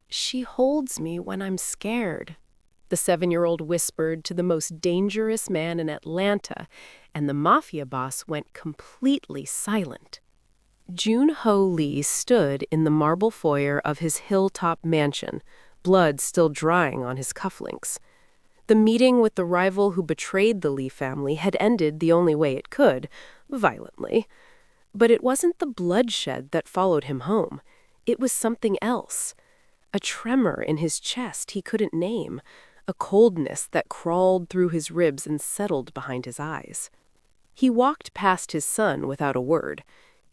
She holds me when I'm scared, the 7-year-old whispered to the most dangerous man in Atlanta, and the Mafia boss went completely silent. Jun-Ho Lee stood in the marble foyer of his hilltop mansion, blood still drying on his cufflinks. The meeting with the rival who betrayed the Lee family had ended the only way it could, violently. But it wasn't the bloodshed that followed him home. It was something else. A tremor in his chest he couldn't name, a coldness that crawled through his ribs and settled behind his eyes. He walked past his son without a word.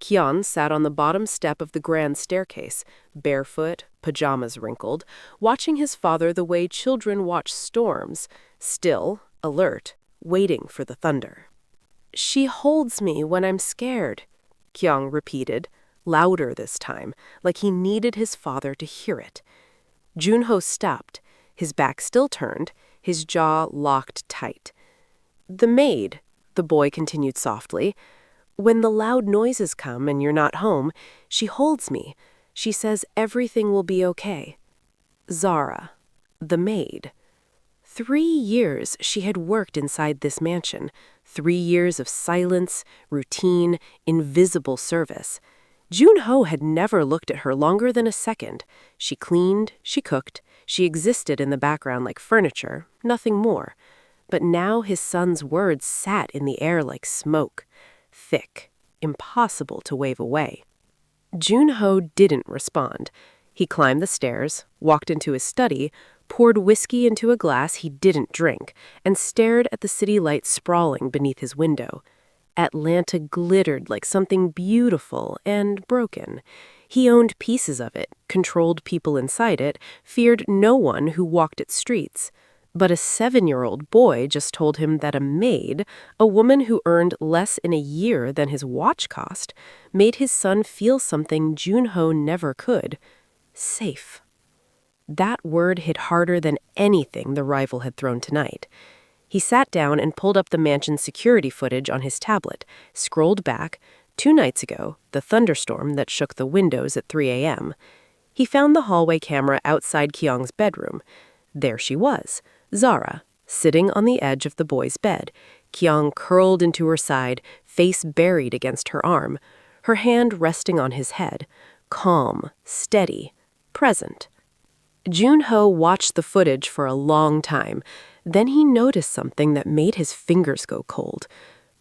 Kyon sat on the bottom step of the grand staircase, barefoot, pajamas wrinkled, watching his father the way children watch storms, still, alert, waiting for the thunder. "She holds me when I'm scared," Kyung repeated, louder this time, like he needed his father to hear it. Jun-Ho stopped, his back still turned, his jaw locked tight. "The maid," the boy continued softly, "when the loud noises come and you're not home, she holds me. She says everything will be okay." Zara, the maid. 3 years she had worked inside this mansion, 3 years of silence, routine, invisible service. Jun-Ho had never looked at her longer than a second. She cleaned, she cooked, she existed in the background like furniture, nothing more. But now his son's words sat in the air like smoke, thick, impossible to wave away. Jun-Ho didn't respond. He climbed the stairs, walked into his study, poured whiskey into a glass he didn't drink, and stared at the city lights sprawling beneath his window. Atlanta glittered like something beautiful and broken. He owned pieces of it, controlled people inside it, feared no one who walked its streets. But a 7-year-old boy just told him that a maid, a woman who earned less in a year than his watch cost, made his son feel something Jun-Ho never could: safe. That word hit harder than anything the rival had thrown tonight. He sat down and pulled up the mansion's security footage on his tablet, scrolled back, 2 nights ago, the thunderstorm that shook the windows at 3 a.m. He found the hallway camera outside Kyung's bedroom. There she was, Zara, sitting on the edge of the boy's bed, Kyung curled into her side, face buried against her arm, her hand resting on his head, calm, steady, present. Jun-Ho watched the footage for a long time. Then he noticed something that made his fingers go cold.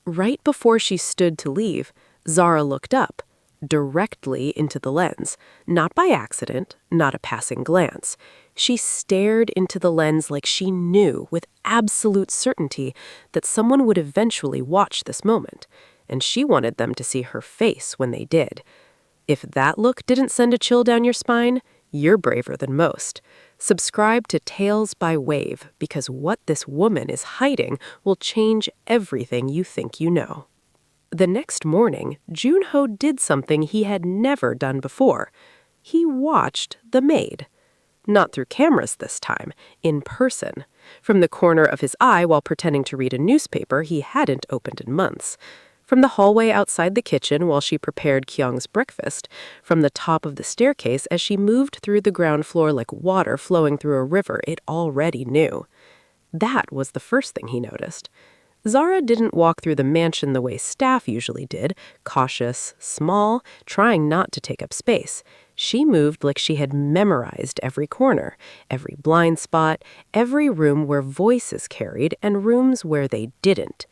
Right before she stood to leave, Zara looked up, directly into the lens, not by accident, not a passing glance. She stared into the lens like she knew with absolute certainty that someone would eventually watch this moment, and she wanted them to see her face when they did. If that look didn't send a chill down your spine, you're braver than most. Subscribe to Tales by Wave, because what this woman is hiding will change everything you think you know. The next morning, Jun-Ho did something he had never done before. He watched the maid. Not through cameras this time, in person. From the corner of his eye while pretending to read a newspaper he hadn't opened in months. From the hallway outside the kitchen while she prepared Kyung's breakfast. From the top of the staircase as she moved through the ground floor like water flowing through a river it already knew. That was the first thing he noticed. Zara didn't walk through the mansion the way staff usually did, cautious, small, trying not to take up space. She moved like she had memorized every corner, every blind spot, every room where voices carried, and rooms where they didn't.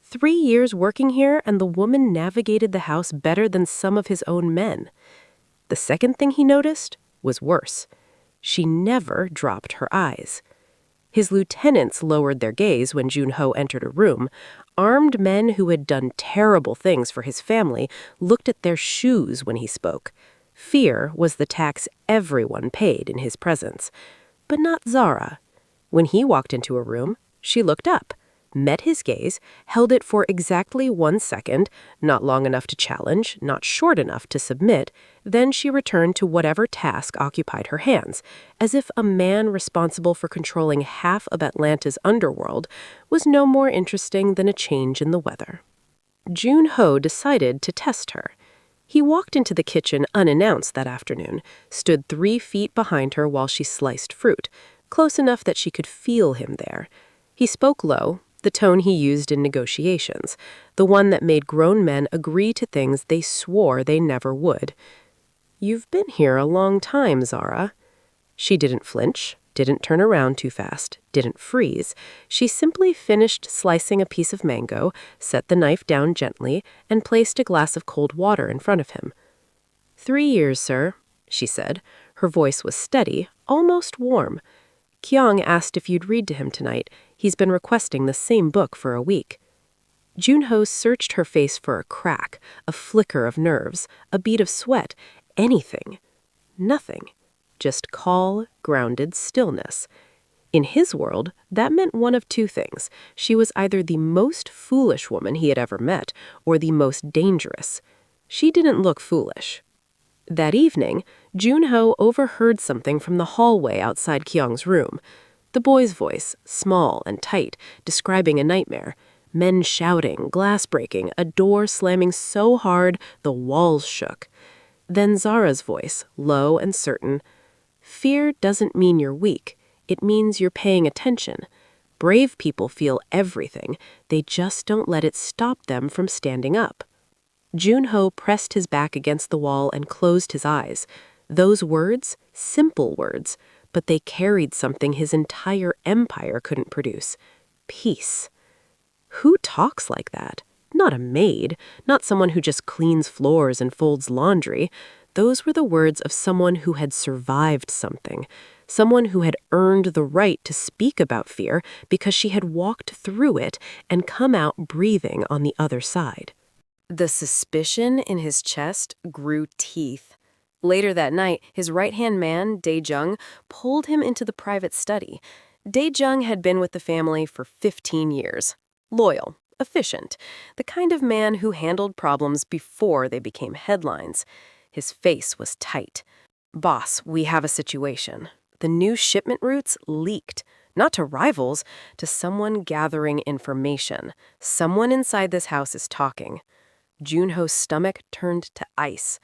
3 years working here, and the woman navigated the house better than some of his own men. The second thing he noticed was worse. She never dropped her eyes. His lieutenants lowered their gaze when Jun-Ho entered a room. Armed men who had done terrible things for his family looked at their shoes when he spoke. Fear was the tax everyone paid in his presence. But not Zara. When he walked into a room, she looked up, met his gaze, held it for exactly 1 second, not long enough to challenge, not short enough to submit. Then she returned to whatever task occupied her hands, as if a man responsible for controlling half of Atlanta's underworld was no more interesting than a change in the weather. Jun-Ho decided to test her. He walked into the kitchen unannounced that afternoon, stood 3 feet behind her while she sliced fruit, close enough that she could feel him there. He spoke low, the tone he used in negotiations, the one that made grown men agree to things they swore they never would. "You've been here a long time, Zara." She didn't flinch, didn't turn around too fast, didn't freeze. She simply finished slicing a piece of mango, set the knife down gently, and placed a glass of cold water in front of him. "3 years, sir," she said. Her voice was steady, almost warm. "Kyung asked if you'd read to him tonight. He's been requesting the same book for a week." Junho searched her face for a crack, a flicker of nerves, a bead of sweat, anything. Nothing. Just call, grounded stillness. In his world, that meant one of two things. She was either the most foolish woman he had ever met, or the most dangerous. She didn't look foolish. That evening, Junho overheard something from the hallway outside Kyung's room. The boy's voice, small and tight, describing a nightmare. Men shouting, glass breaking, a door slamming so hard the walls shook. Then Zara's voice, low and certain. "Fear doesn't mean you're weak. It means you're paying attention. Brave people feel everything. They just don't let it stop them from standing up." Junho pressed his back against the wall and closed his eyes. Those words, simple words, but they carried something his entire empire couldn't produce. Peace. Who talks like that? Not a maid, not someone who just cleans floors and folds laundry. Those were the words of someone who had survived something, someone who had earned the right to speak about fear because she had walked through it and come out breathing on the other side. The suspicion in his chest grew teeth. Later that night, his right-hand man, Dae-jung, pulled him into the private study. Dae-jung had been with the family for 15 years. Loyal, efficient, the kind of man who handled problems before they became headlines. His face was tight. "Boss, we have a situation. The new shipment routes leaked. Not to rivals, to someone gathering information. Someone inside this house is talking." Junho's stomach turned to ice.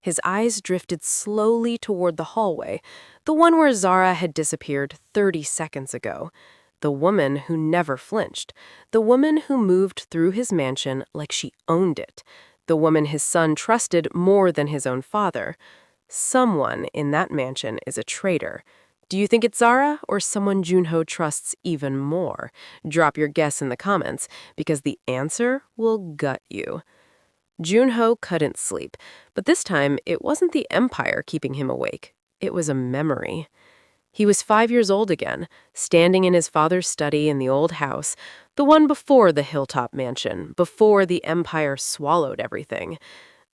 His eyes drifted slowly toward the hallway, the one where Zara had disappeared 30 seconds ago. The woman who never flinched. The woman who moved through his mansion like she owned it. The woman his son trusted more than his own father. Someone in that mansion is a traitor. Do you think it's Zara or someone Junho trusts even more? Drop your guess in the comments, because the answer will gut you. Junho couldn't sleep, but this time it wasn't the empire keeping him awake. It was a memory. He was 5 years old again, standing in his father's study in the old house, the one before the hilltop mansion, before the empire swallowed everything.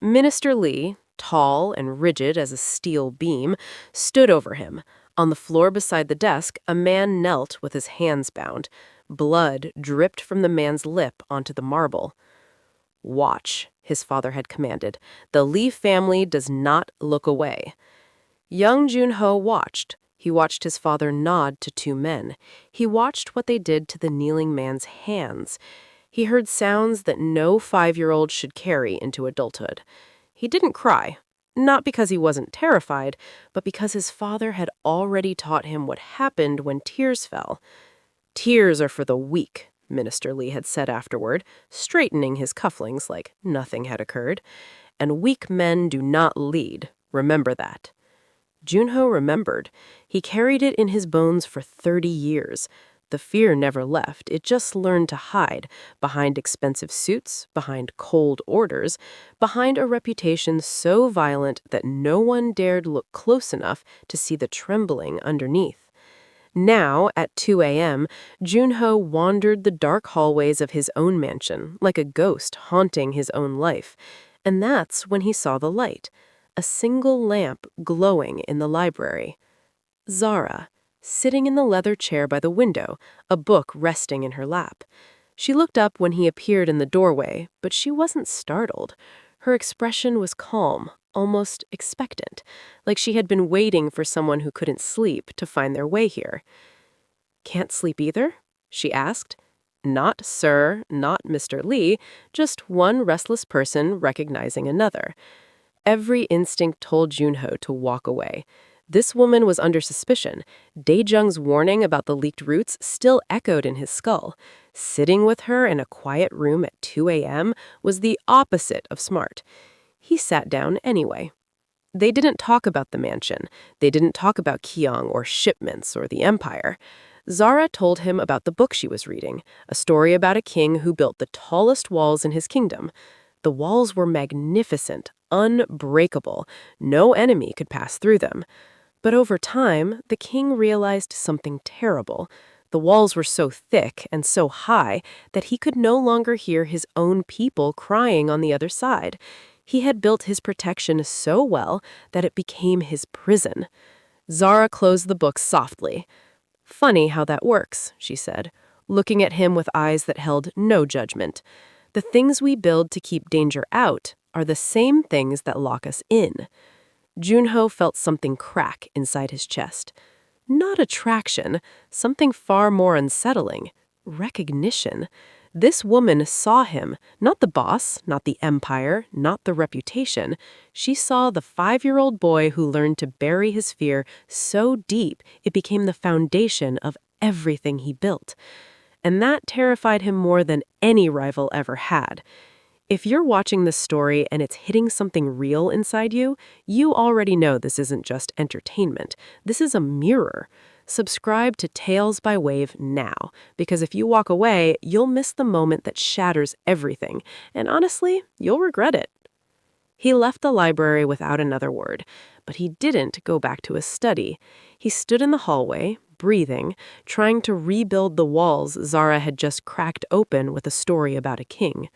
Minister Lee, tall and rigid as a steel beam, stood over him. On the floor beside the desk, a man knelt with his hands bound. Blood dripped from the man's lip onto the marble. "Watch," his father had commanded. "The Lee family does not look away." Young Junho watched. He watched his father nod to two men. He watched what they did to the kneeling man's hands. He heard sounds that no 5-year-old should carry into adulthood. He didn't cry, not because he wasn't terrified, but because his father had already taught him what happened when tears fell. "Tears are for the weak," Minister Lee had said afterward, straightening his cufflinks like nothing had occurred. "And weak men do not lead. Remember that." Junho remembered. He carried it in his bones for 30 years. The fear never left. It just learned to hide, behind expensive suits, behind cold orders, behind a reputation so violent that no one dared look close enough to see the trembling underneath. Now, at 2 a.m., Junho wandered the dark hallways of his own mansion, like a ghost haunting his own life. And that's when he saw the light. A single lamp glowing in the library. Zara, sitting in the leather chair by the window, a book resting in her lap. She looked up when he appeared in the doorway, but she wasn't startled. Her expression was calm, almost expectant, like she had been waiting for someone who couldn't sleep to find their way here. "Can't sleep either?" she asked. Not Sir, not Mr. Lee, just one restless person recognizing another. Every instinct told Junho to walk away. This woman was under suspicion. Daejung's warning about the leaked roots still echoed in his skull. Sitting with her in a quiet room at 2 a.m. was the opposite of smart. He sat down anyway. They didn't talk about the mansion. They didn't talk about Kyong or shipments or the empire. Zara told him about the book she was reading, a story about a king who built the tallest walls in his kingdom. The walls were magnificent, unbreakable. No enemy could pass through them. But over time, the king realized something terrible. The walls were so thick and so high that he could no longer hear his own people crying on the other side. He had built his protection so well that it became his prison. Zara closed the book softly. "Funny how that works," she said, looking at him with eyes that held no judgment. "The things we build to keep danger out are the same things that lock us in." Junho felt something crack inside his chest. Not attraction, something far more unsettling. Recognition. This woman saw him, not the boss, not the empire, not the reputation. She saw the 5-year-old boy who learned to bury his fear so deep it became the foundation of everything he built. And that terrified him more than any rival ever had. If you're watching this story and it's hitting something real inside you, you already know this isn't just entertainment. This is a mirror. Subscribe to Tales by Wave now, because if you walk away, you'll miss the moment that shatters everything, and honestly, you'll regret it. He left the library without another word, but he didn't go back to his study. He stood in the hallway, breathing, trying to rebuild the walls Zara had just cracked open with a story about a king.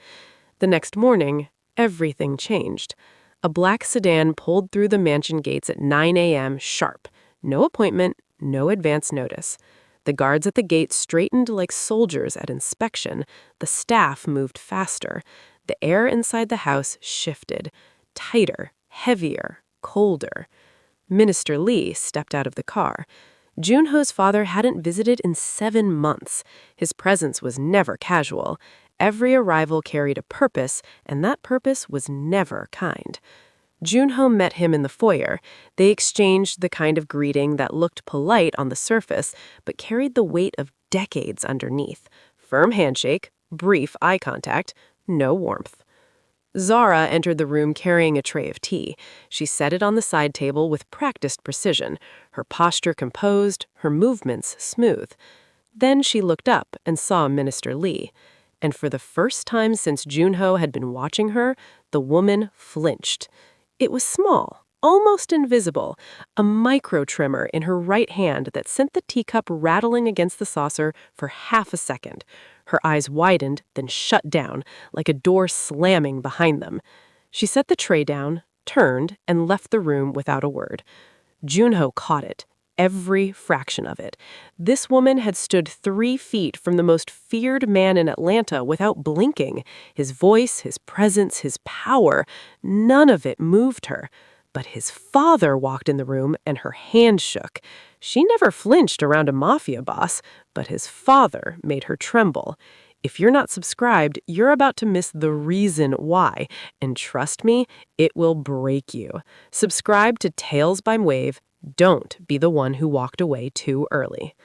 The next morning, everything changed. A black sedan pulled through the mansion gates at 9 a.m. sharp. No appointment, no advance notice. The guards at the gate straightened like soldiers at inspection. The staff moved faster. The air inside the house shifted. Tighter, heavier, colder. Minister Lee stepped out of the car. Junho's father hadn't visited in 7 months. His presence was never casual. Every arrival carried a purpose, and that purpose was never kind. Junho met him in the foyer. They exchanged the kind of greeting that looked polite on the surface, but carried the weight of decades underneath. Firm handshake, brief eye contact, no warmth. Zara entered the room carrying a tray of tea. She set it on the side table with practiced precision, her posture composed, her movements smooth. Then she looked up and saw Minister Lee. And for the first time since Junho had been watching her, the woman flinched. It was small, almost invisible, a micro-tremor in her right hand that sent the teacup rattling against the saucer for half a second. Her eyes widened, then shut down, like a door slamming behind them. She set the tray down, turned, and left the room without a word. Junho caught it. Every fraction of it. This woman had stood 3 feet from the most feared man in Atlanta without blinking. His voice, his presence, his power, none of it moved her. But his father walked in the room and her hand shook. She never flinched around a mafia boss, but his father made her tremble. If you're not subscribed, you're about to miss the reason why. And trust me, it will break you. Subscribe to Tales by Wave. Don't be the one who walked away too early.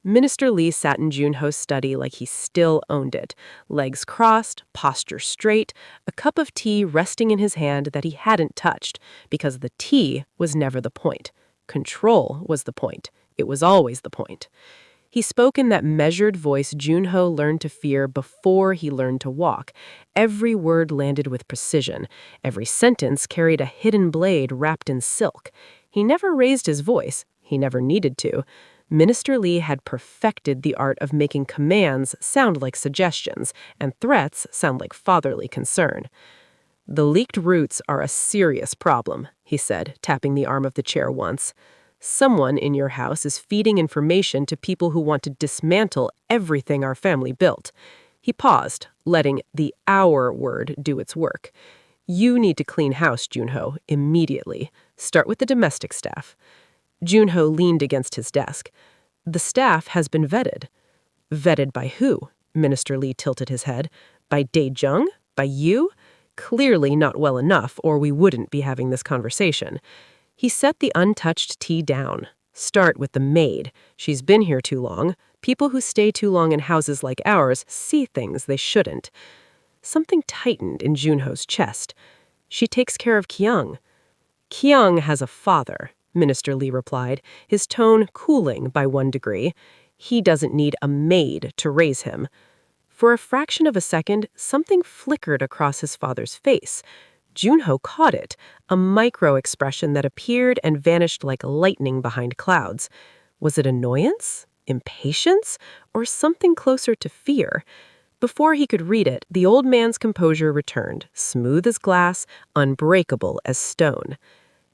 Minister Lee sat in Junho's study like he still owned it. Legs crossed, posture straight, a cup of tea resting in his hand that he hadn't touched, because the tea was never the point. Control was the point. It was always the point. He spoke in that measured voice Junho learned to fear before he learned to walk. Every word landed with precision. Every sentence carried a hidden blade wrapped in silk. He never raised his voice. He never needed to. Minister Lee had perfected the art of making commands sound like suggestions and threats sound like fatherly concern. "The leaked roots are a serious problem," he said, tapping the arm of the chair once. "Someone in your house is feeding information to people who want to dismantle everything our family built." He paused, letting the "our" word do its work. "You need to clean house, Junho, immediately. Start with the domestic staff." Junho leaned against his desk. "The staff has been vetted." "Vetted by who?" Minister Lee tilted his head. "By Daejung? By you?" Clearly not well enough, or we wouldn't be having this conversation. He set the untouched tea down. Start with the maid. She's been here too long. People who stay too long in houses like ours see things they shouldn't. Something tightened in Junho's chest. She takes care of Kyung. Kyung has a father, Minister Lee replied, his tone cooling by 1 degree. He doesn't need a maid to raise him. For a fraction of a second, something flickered across his father's face. Junho caught it, a micro-expression that appeared and vanished like lightning behind clouds. Was it annoyance? Impatience? Or something closer to fear? Before he could read it, the old man's composure returned, smooth as glass, unbreakable as stone.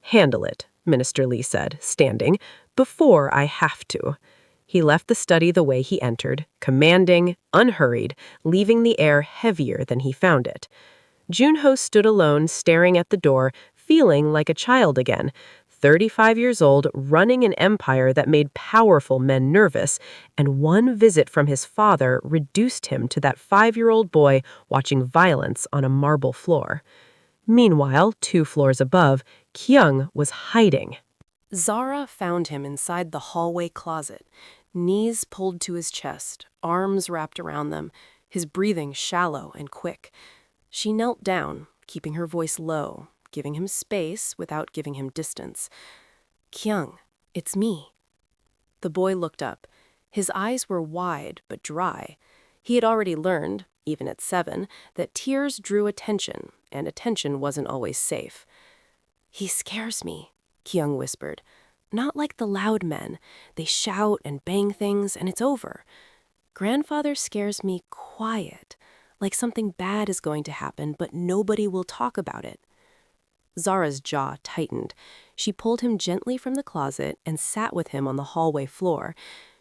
"Handle it," Minister Lee said, standing, "before I have to." He left the study the way he entered, commanding, unhurried, leaving the air heavier than he found it. Junho stood alone, staring at the door, feeling like a child again, 35 years old, running an empire that made powerful men nervous, and one visit from his father reduced him to that 5-year-old boy watching violence on a marble floor. Meanwhile, 2 floors above, Kyung was hiding. Zara found him inside the hallway closet, knees pulled to his chest, arms wrapped around them, his breathing shallow and quick. She knelt down, keeping her voice low, giving him space without giving him distance. "Kyung, it's me." The boy looked up. His eyes were wide but dry. He had already learned, even at 7, that tears drew attention, and attention wasn't always safe. "He scares me," Kyung whispered. "Not like the loud men. They shout and bang things, and it's over. Grandfather scares me quiet, like something bad is going to happen, but nobody will talk about it." Zara's jaw tightened. She pulled him gently from the closet and sat with him on the hallway floor.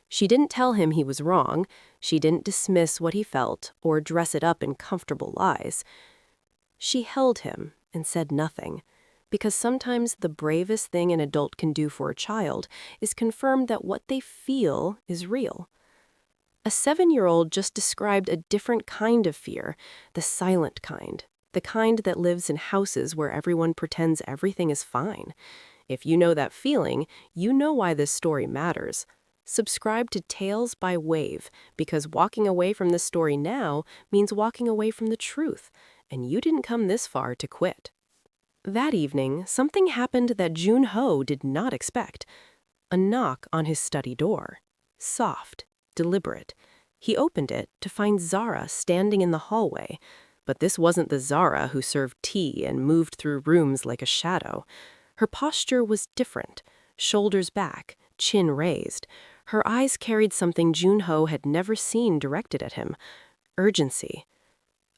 She didn't tell him he was wrong. She didn't dismiss what he felt or dress it up in comfortable lies. She held him and said nothing, because sometimes the bravest thing an adult can do for a child is confirm that what they feel is real. A 7-year-old just described a different kind of fear, the silent kind, the kind that lives in houses where everyone pretends everything is fine. If you know that feeling, you know why this story matters. Subscribe to Tales by Wave, because walking away from this story now means walking away from the truth, and you didn't come this far to quit. That evening, something happened that Junho did not expect. A knock on his study door. Soft, deliberate. He opened it to find Zara standing in the hallway. But this wasn't the Zara who served tea and moved through rooms like a shadow. Her posture was different, shoulders back, chin raised. Her eyes carried something Junho had never seen directed at him. Urgency.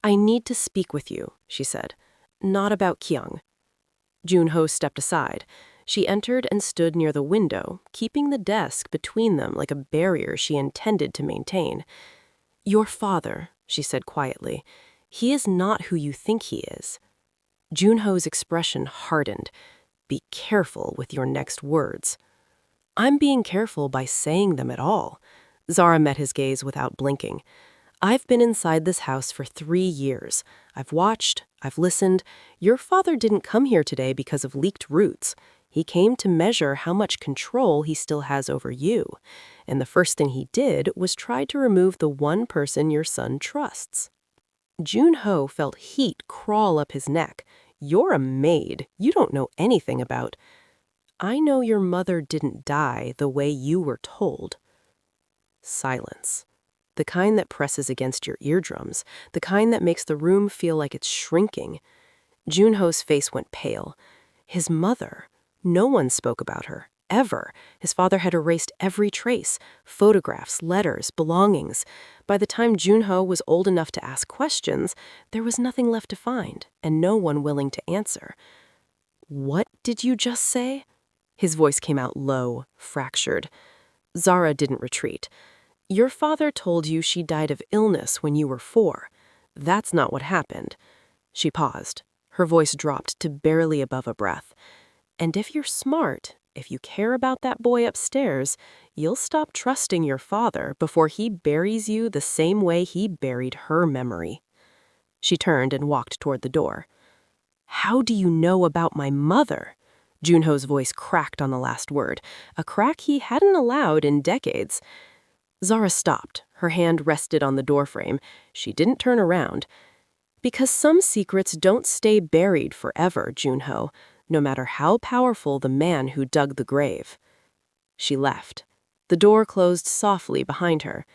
"I need to speak with you," she said. "Not about Kyung." Junho stepped aside. She entered and stood near the window, keeping the desk between them like a barrier she intended to maintain. "Your father," she said quietly, "he is not who you think he is." Junho's expression hardened. "Be careful with your next words." "I'm being careful by saying them at all." Zara met his gaze without blinking. "I've been inside this house for 3 years. I've watched, I've listened. Your father didn't come here today because of leaked roots. He came to measure how much control he still has over you. And the first thing he did was try to remove the one person your son trusts." Junho felt heat crawl up his neck. "You're a maid. You don't know anything about—" "I know your mother didn't die the way you were told." Silence. The kind that presses against your eardrums, the kind that makes the room feel like it's shrinking. Junho's face went pale. His mother. No one spoke about her, ever. His father had erased every trace, photographs, letters, belongings. By the time Junho was old enough to ask questions, there was nothing left to find, and no one willing to answer. "What did you just say?" His voice came out low, fractured. Zara didn't retreat. "Your father told you she died of illness when you were 4. That's not what happened." She paused. Her voice dropped to barely above a breath. "And if you're smart, if you care about that boy upstairs, you'll stop trusting your father before he buries you the same way he buried her memory." She turned and walked toward the door. "How do you know about my mother?" Junho's voice cracked on the last word, a crack he hadn't allowed in decades. Zara stopped. Her hand rested on the doorframe. She didn't turn around. "Because some secrets don't stay buried forever, Junho, no matter how powerful the man who dug the grave." She left. The door closed softly behind her.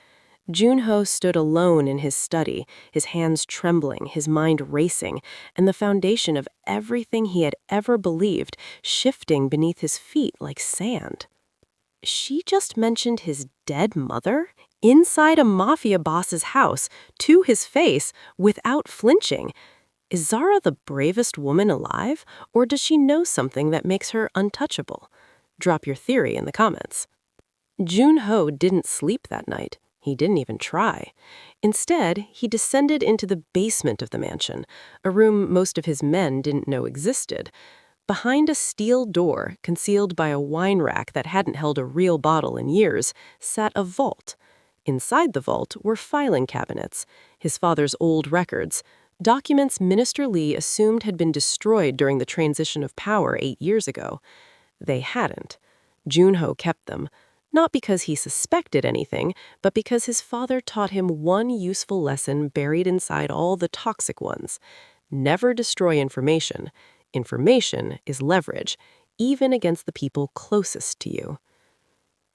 Junho stood alone in his study, his hands trembling, his mind racing, and the foundation of everything he had ever believed shifting beneath his feet like sand. She just mentioned his dead mother inside a mafia boss's house, to his face, without flinching. Is Zara the bravest woman alive, or does she know something that makes her untouchable? Drop your theory in the comments. Junho didn't sleep that night. He didn't even try. Instead, he descended into the basement of the mansion, a room most of his men didn't know existed. Behind a steel door, concealed by a wine rack that hadn't held a real bottle in years, sat a vault. Inside the vault were filing cabinets, his father's old records, documents Minister Lee assumed had been destroyed during the transition of power 8 years ago. They hadn't. Junho kept them, not because he suspected anything, but because his father taught him one useful lesson buried inside all the toxic ones. Never destroy information. Information is leverage, even against the people closest to you.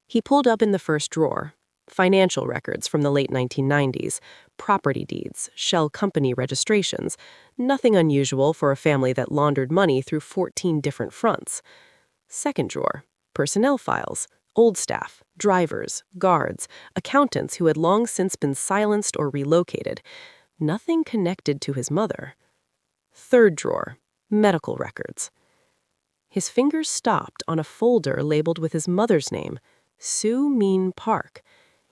He pulled up in the first drawer. Financial records from the late 1990s, property deeds, shell company registrations. Nothing unusual for a family that laundered money through 14 different fronts. Second drawer, personnel files, old staff, drivers, guards, accountants who had long since been silenced or relocated. Nothing connected to his mother. Third drawer, medical records. His fingers stopped on a folder labeled with his mother's name, Sue Min Park.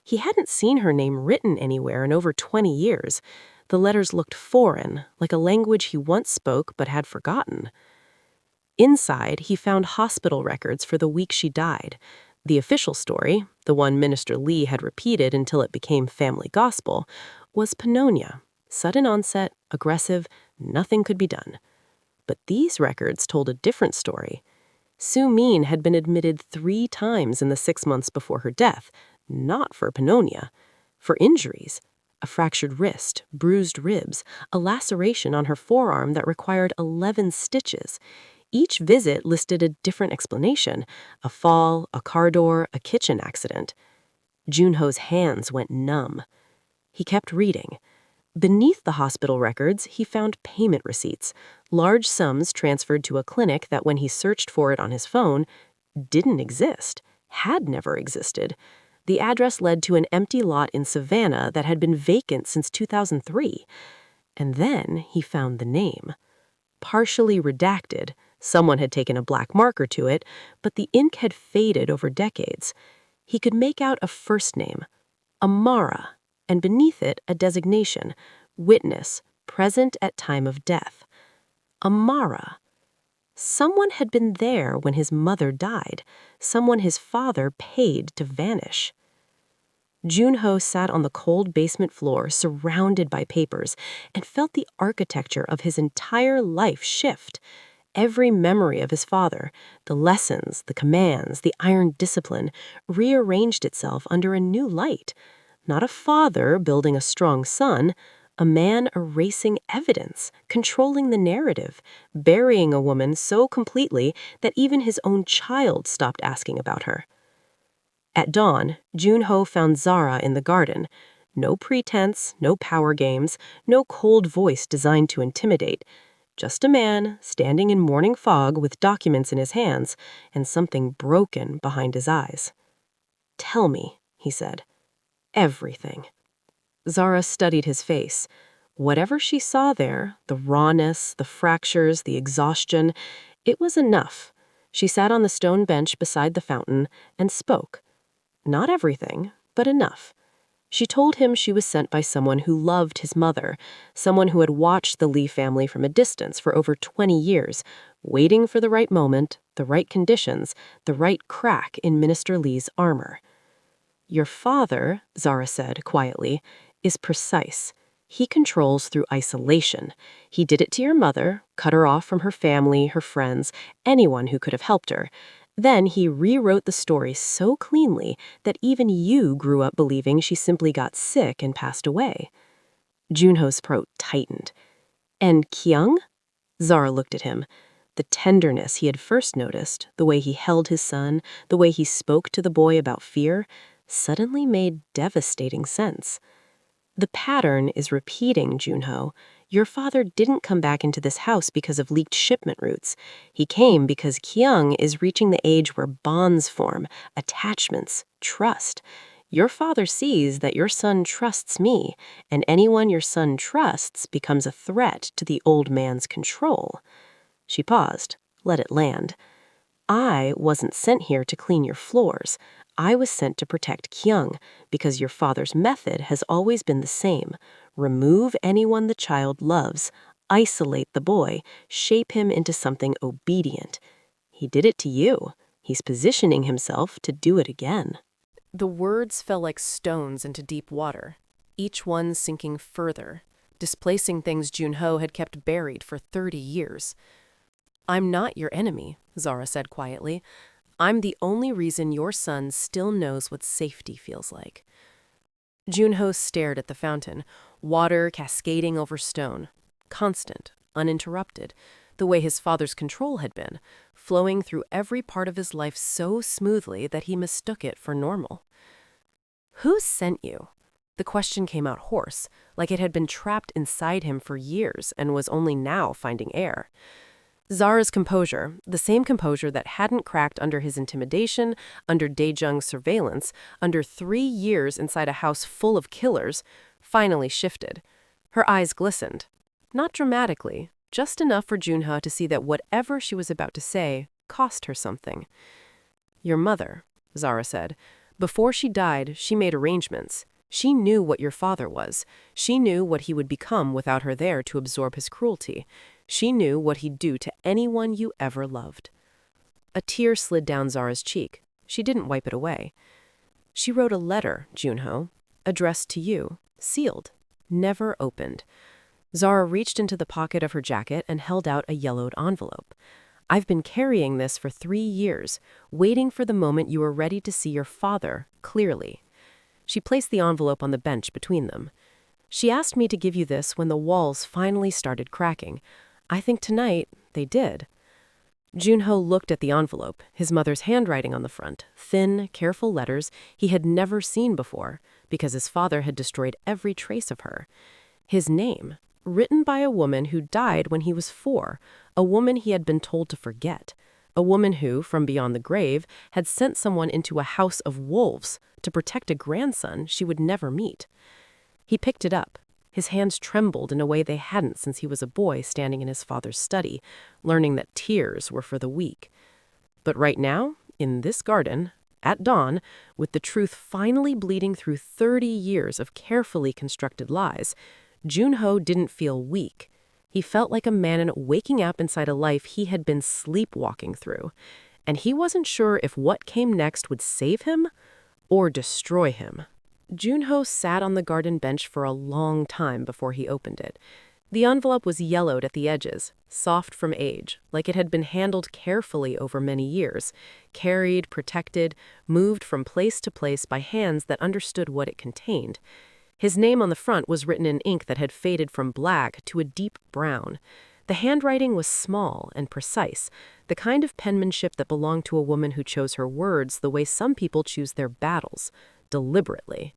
He hadn't seen her name written anywhere in over 20 years. The letters looked foreign, like a language he once spoke but had forgotten. Inside, he found hospital records for the week she died. The official story, the one Minister Lee had repeated until it became family gospel, was pneumonia. Sudden onset, aggressive, nothing could be done. But these records told a different story. Sue Min had been admitted 3 times in the 6 months before her death, not for pneumonia, for injuries. A fractured wrist, bruised ribs, a laceration on her forearm that required 11 stitches. Each visit listed a different explanation: a fall, a car door, a kitchen accident. Junho's hands went numb. He kept reading. Beneath the hospital records, he found payment receipts, large sums transferred to a clinic that, when he searched for it on his phone, didn't exist, had never existed. The address led to an empty lot in Savannah that had been vacant since 2003. And then he found the name. Partially redacted, someone had taken a black marker to it, but the ink had faded over decades. He could make out a first name, Amara, and beneath it a designation, witness, present at time of death. Amara. Someone had been there when his mother died, someone his father paid to vanish. Junho sat on the cold basement floor, surrounded by papers, and felt the architecture of his entire life shift. Every memory of his father, the lessons, the commands, the iron discipline, rearranged itself under a new light. Not a father building a strong son, a man erasing evidence, controlling the narrative, burying a woman so completely that even his own child stopped asking about her. At dawn, Junho found Zara in the garden. No pretense, no power games, no cold voice designed to intimidate. Just a man standing in morning fog with documents in his hands and something broken behind his eyes. "Tell me," he said. "Everything." Zara studied his face. Whatever she saw there, the rawness, the fractures, the exhaustion, it was enough. She sat on the stone bench beside the fountain and spoke. Not everything, but enough. She told him she was sent by someone who loved his mother, someone who had watched the Lee family from a distance for over 20 years, waiting for the right moment, the right conditions, the right crack in Minister Lee's armor. "Your father," Zara said quietly, "is precise. He controls through isolation. He did it to your mother, cut her off from her family, her friends, anyone who could have helped her. Then he rewrote the story so cleanly that even you grew up believing she simply got sick and passed away. Junho's throat tightened. And Kyung? Zara looked at him. The tenderness he had first noticed, the way he held his son, the way he spoke to the boy about fear, suddenly made devastating sense. The pattern is repeating, Junho. Your father didn't come back into this house because of leaked shipment routes. He came because Kyung is reaching the age where bonds form, attachments, trust. Your father sees that your son trusts me, and anyone your son trusts becomes a threat to the old man's control. She paused, let it land. I wasn't sent here to clean your floors. I was sent to protect Kyung, because your father's method has always been the same. Remove anyone the child loves, isolate the boy, shape him into something obedient. He did it to you. He's positioning himself to do it again. The words fell like stones into deep water, each one sinking further, displacing things Junho had kept buried for 30 years. I'm not your enemy, Zara said quietly. I'm the only reason your son still knows what safety feels like. Junho stared at the fountain, water cascading over stone, constant, uninterrupted, the way his father's control had been, flowing through every part of his life so smoothly that he mistook it for normal. Who sent you? The question came out hoarse, like it had been trapped inside him for years and was only now finding air. Zara's composure, the same composure that hadn't cracked under his intimidation, under Daejung's surveillance, under 3 years inside a house full of killers, finally shifted. Her eyes glistened. Not dramatically, just enough for Junho to see that whatever she was about to say cost her something. Your mother, Zara said. Before she died, she made arrangements. She knew what your father was. She knew what he would become without her there to absorb his cruelty. She knew what he'd do to anyone you ever loved. A tear slid down Zara's cheek. She didn't wipe it away. She wrote a letter, Junho, addressed to you, sealed, never opened. Zara reached into the pocket of her jacket and held out a yellowed envelope. I've been carrying this for 3 years, waiting for the moment you were ready to see your father clearly. She placed the envelope on the bench between them. She asked me to give you this when the walls finally started cracking. I think tonight they did. Junho looked at the envelope, his mother's handwriting on the front, thin, careful letters he had never seen before, because his father had destroyed every trace of her. His name, written by a woman who died when he was 4, a woman he had been told to forget, a woman who, from beyond the grave, had sent someone into a house of wolves to protect a grandson she would never meet. He picked it up. His hands trembled in a way they hadn't since he was a boy standing in his father's study, learning that tears were for the weak. But right now, in this garden, at dawn, with the truth finally bleeding through 30 years of carefully constructed lies, Junho didn't feel weak. He felt like a man waking up inside a life he had been sleepwalking through, and he wasn't sure if what came next would save him or destroy him. Junho sat on the garden bench for a long time before he opened it. The envelope was yellowed at the edges, soft from age, like it had been handled carefully over many years, carried, protected, moved from place to place by hands that understood what it contained. His name on the front was written in ink that had faded from black to a deep brown. The handwriting was small and precise, the kind of penmanship that belonged to a woman who chose her words the way some people choose their battles, deliberately.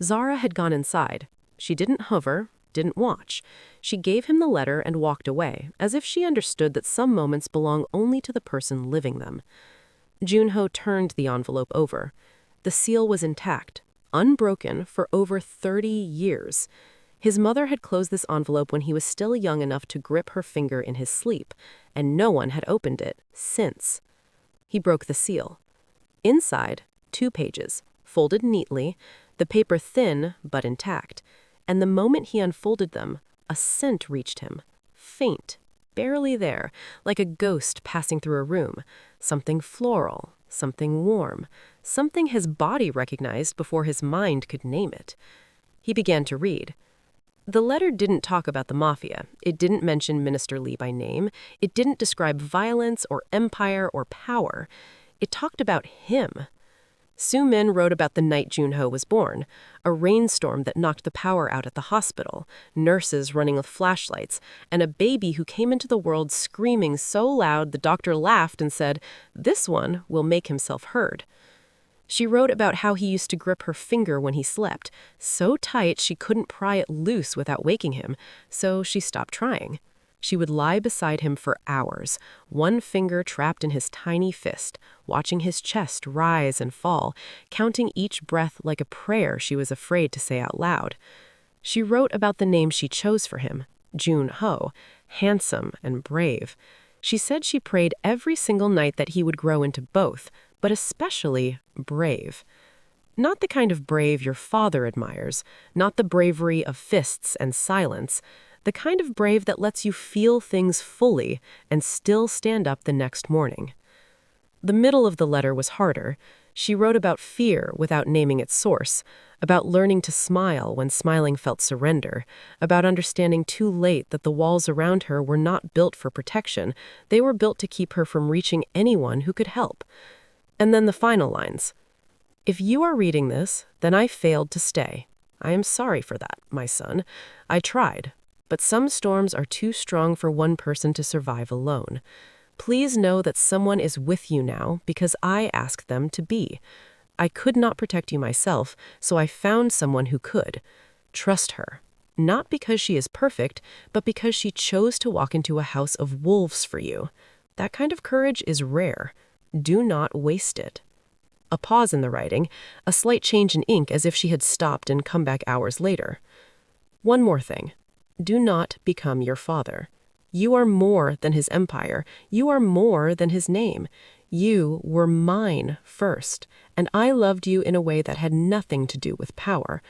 Zara had gone inside. She didn't hover, didn't watch. She gave him the letter and walked away, as if she understood that some moments belong only to the person living them. Junho turned the envelope over. The seal was intact, unbroken for over 30 years. His mother had closed this envelope when he was still young enough to grip her finger in his sleep, and no one had opened it since. He broke the seal. Inside, 2 pages, folded neatly, the paper thin but intact, and the moment he unfolded them, a scent reached him, faint, barely there, like a ghost passing through a room, something floral, something warm, something his body recognized before his mind could name it. He began to read. The letter didn't talk about the Mafia. It didn't mention Minister Lee by name. It didn't describe violence or empire or power. It talked about him. Su Min wrote about the night Junho was born, a rainstorm that knocked the power out at the hospital, nurses running with flashlights, and a baby who came into the world screaming so loud the doctor laughed and said, "This one will make himself heard." She wrote about how he used to grip her finger when he slept, so tight she couldn't pry it loose without waking him, so she stopped trying. She would lie beside him for hours, one finger trapped in his tiny fist, watching his chest rise and fall, counting each breath like a prayer she was afraid to say out loud. She wrote about the name she chose for him, Junho, handsome and brave. She said she prayed every single night that he would grow into both, but especially brave. Not the kind of brave your father admires, not the bravery of fists and silence, the kind of brave that lets you feel things fully and still stand up the next morning. The middle of the letter was harder. She wrote about fear without naming its source, about learning to smile when smiling felt surrender, about understanding too late that the walls around her were not built for protection, they were built to keep her from reaching anyone who could help. And then the final lines. "If you are reading this, then I failed to stay. I am sorry for that, my son. I tried, but some storms are too strong for one person to survive alone. Please know that someone is with you now because I asked them to be. I could not protect you myself, so I found someone who could. Trust her, not because she is perfect, but because she chose to walk into a house of wolves for you. That kind of courage is rare. Do not waste it." A pause in the writing, a slight change in ink as if she had stopped and come back hours later. "One more thing. Do not become your father. You are more than his empire. You are more than his name. You were mine first, and I loved you in a way that had nothing to do with power.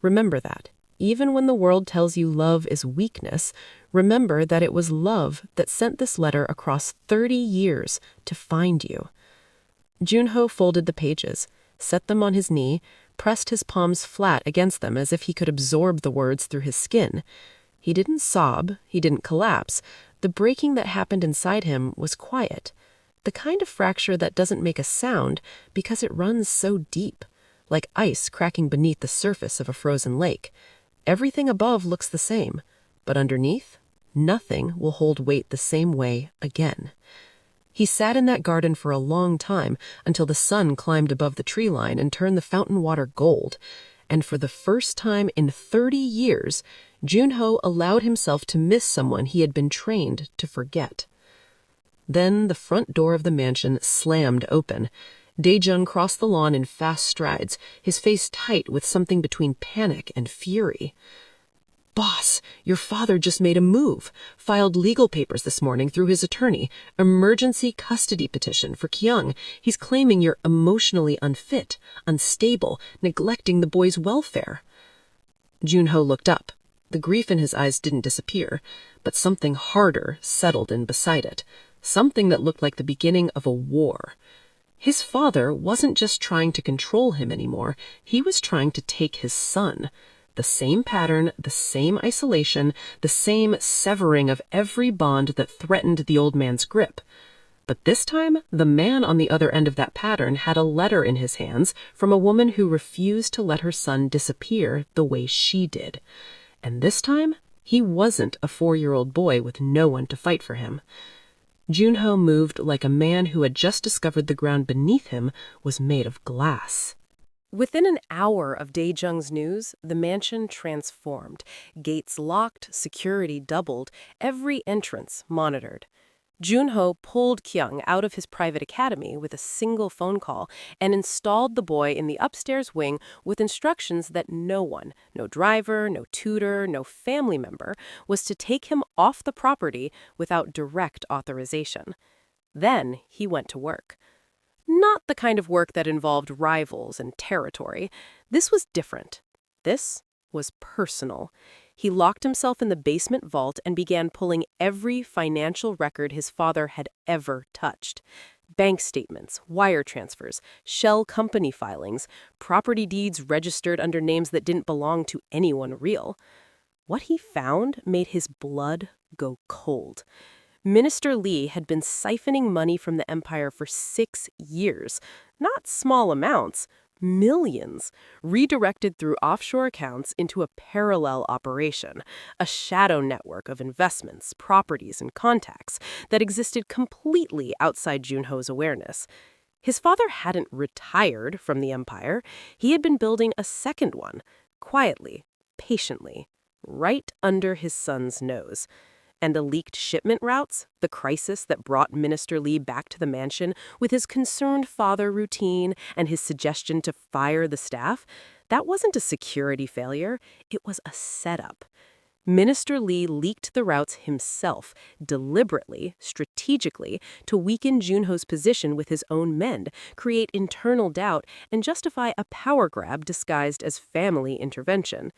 Remember that. Even when the world tells you love is weakness, remember that it was love that sent this letter across 30 years to find you." Junho folded the pages, set them on his knee, pressed his palms flat against them as if he could absorb the words through his skin. He didn't sob, he didn't collapse. The breaking that happened inside him was quiet. The kind of fracture that doesn't make a sound because it runs so deep, like ice cracking beneath the surface of a frozen lake. Everything above looks the same, but underneath, nothing will hold weight the same way again. He sat in that garden for a long time until the sun climbed above the tree line and turned the fountain water gold. And for the first time in 30 years, Junho allowed himself to miss someone he had been trained to forget. Then the front door of the mansion slammed open. Daejung crossed the lawn in fast strides, his face tight with something between panic and fury. "Boss, your father just made a move. Filed legal papers this morning through his attorney. Emergency custody petition for Kyung. He's claiming you're emotionally unfit, unstable, neglecting the boy's welfare." Junho looked up. The grief in his eyes didn't disappear, but something harder settled in beside it. Something that looked like the beginning of a war. His father wasn't just trying to control him anymore. He was trying to take his son. The same pattern, the same isolation, the same severing of every bond that threatened the old man's grip. But this time, the man on the other end of that pattern had a letter in his hands from a woman who refused to let her son disappear the way she did. And this time, he wasn't a 4-year-old boy with no one to fight for him. Junho moved like a man who had just discovered the ground beneath him was made of glass. Within an hour of Daejung's news, the mansion transformed. Gates locked, security doubled, every entrance monitored. Junho pulled Kyung out of his private academy with a single phone call and installed the boy in the upstairs wing with instructions that no one, no driver, no tutor, no family member, was to take him off the property without direct authorization. Then he went to work. Not the kind of work that involved rivals and territory. This was different. This was personal. He locked himself in the basement vault and began pulling every financial record his father had ever touched. Bank statements, wire transfers, shell company filings, property deeds registered under names that didn't belong to anyone real. What he found made his blood go cold. Minister Lee had been siphoning money from the empire for 6 years. Not small amounts, millions, redirected through offshore accounts into a parallel operation, a shadow network of investments, properties, and contacts that existed completely outside Junho's awareness. His father hadn't retired from the empire. He had been building a second one, quietly, patiently, right under his son's nose. And the leaked shipment routes, the crisis that brought Minister Lee back to the mansion with his concerned father routine and his suggestion to fire the staff, that wasn't a security failure, it was a setup. Minister Lee leaked the routes himself, deliberately, strategically, to weaken Junho's position with his own men, create internal doubt, and justify a power grab disguised as family intervention.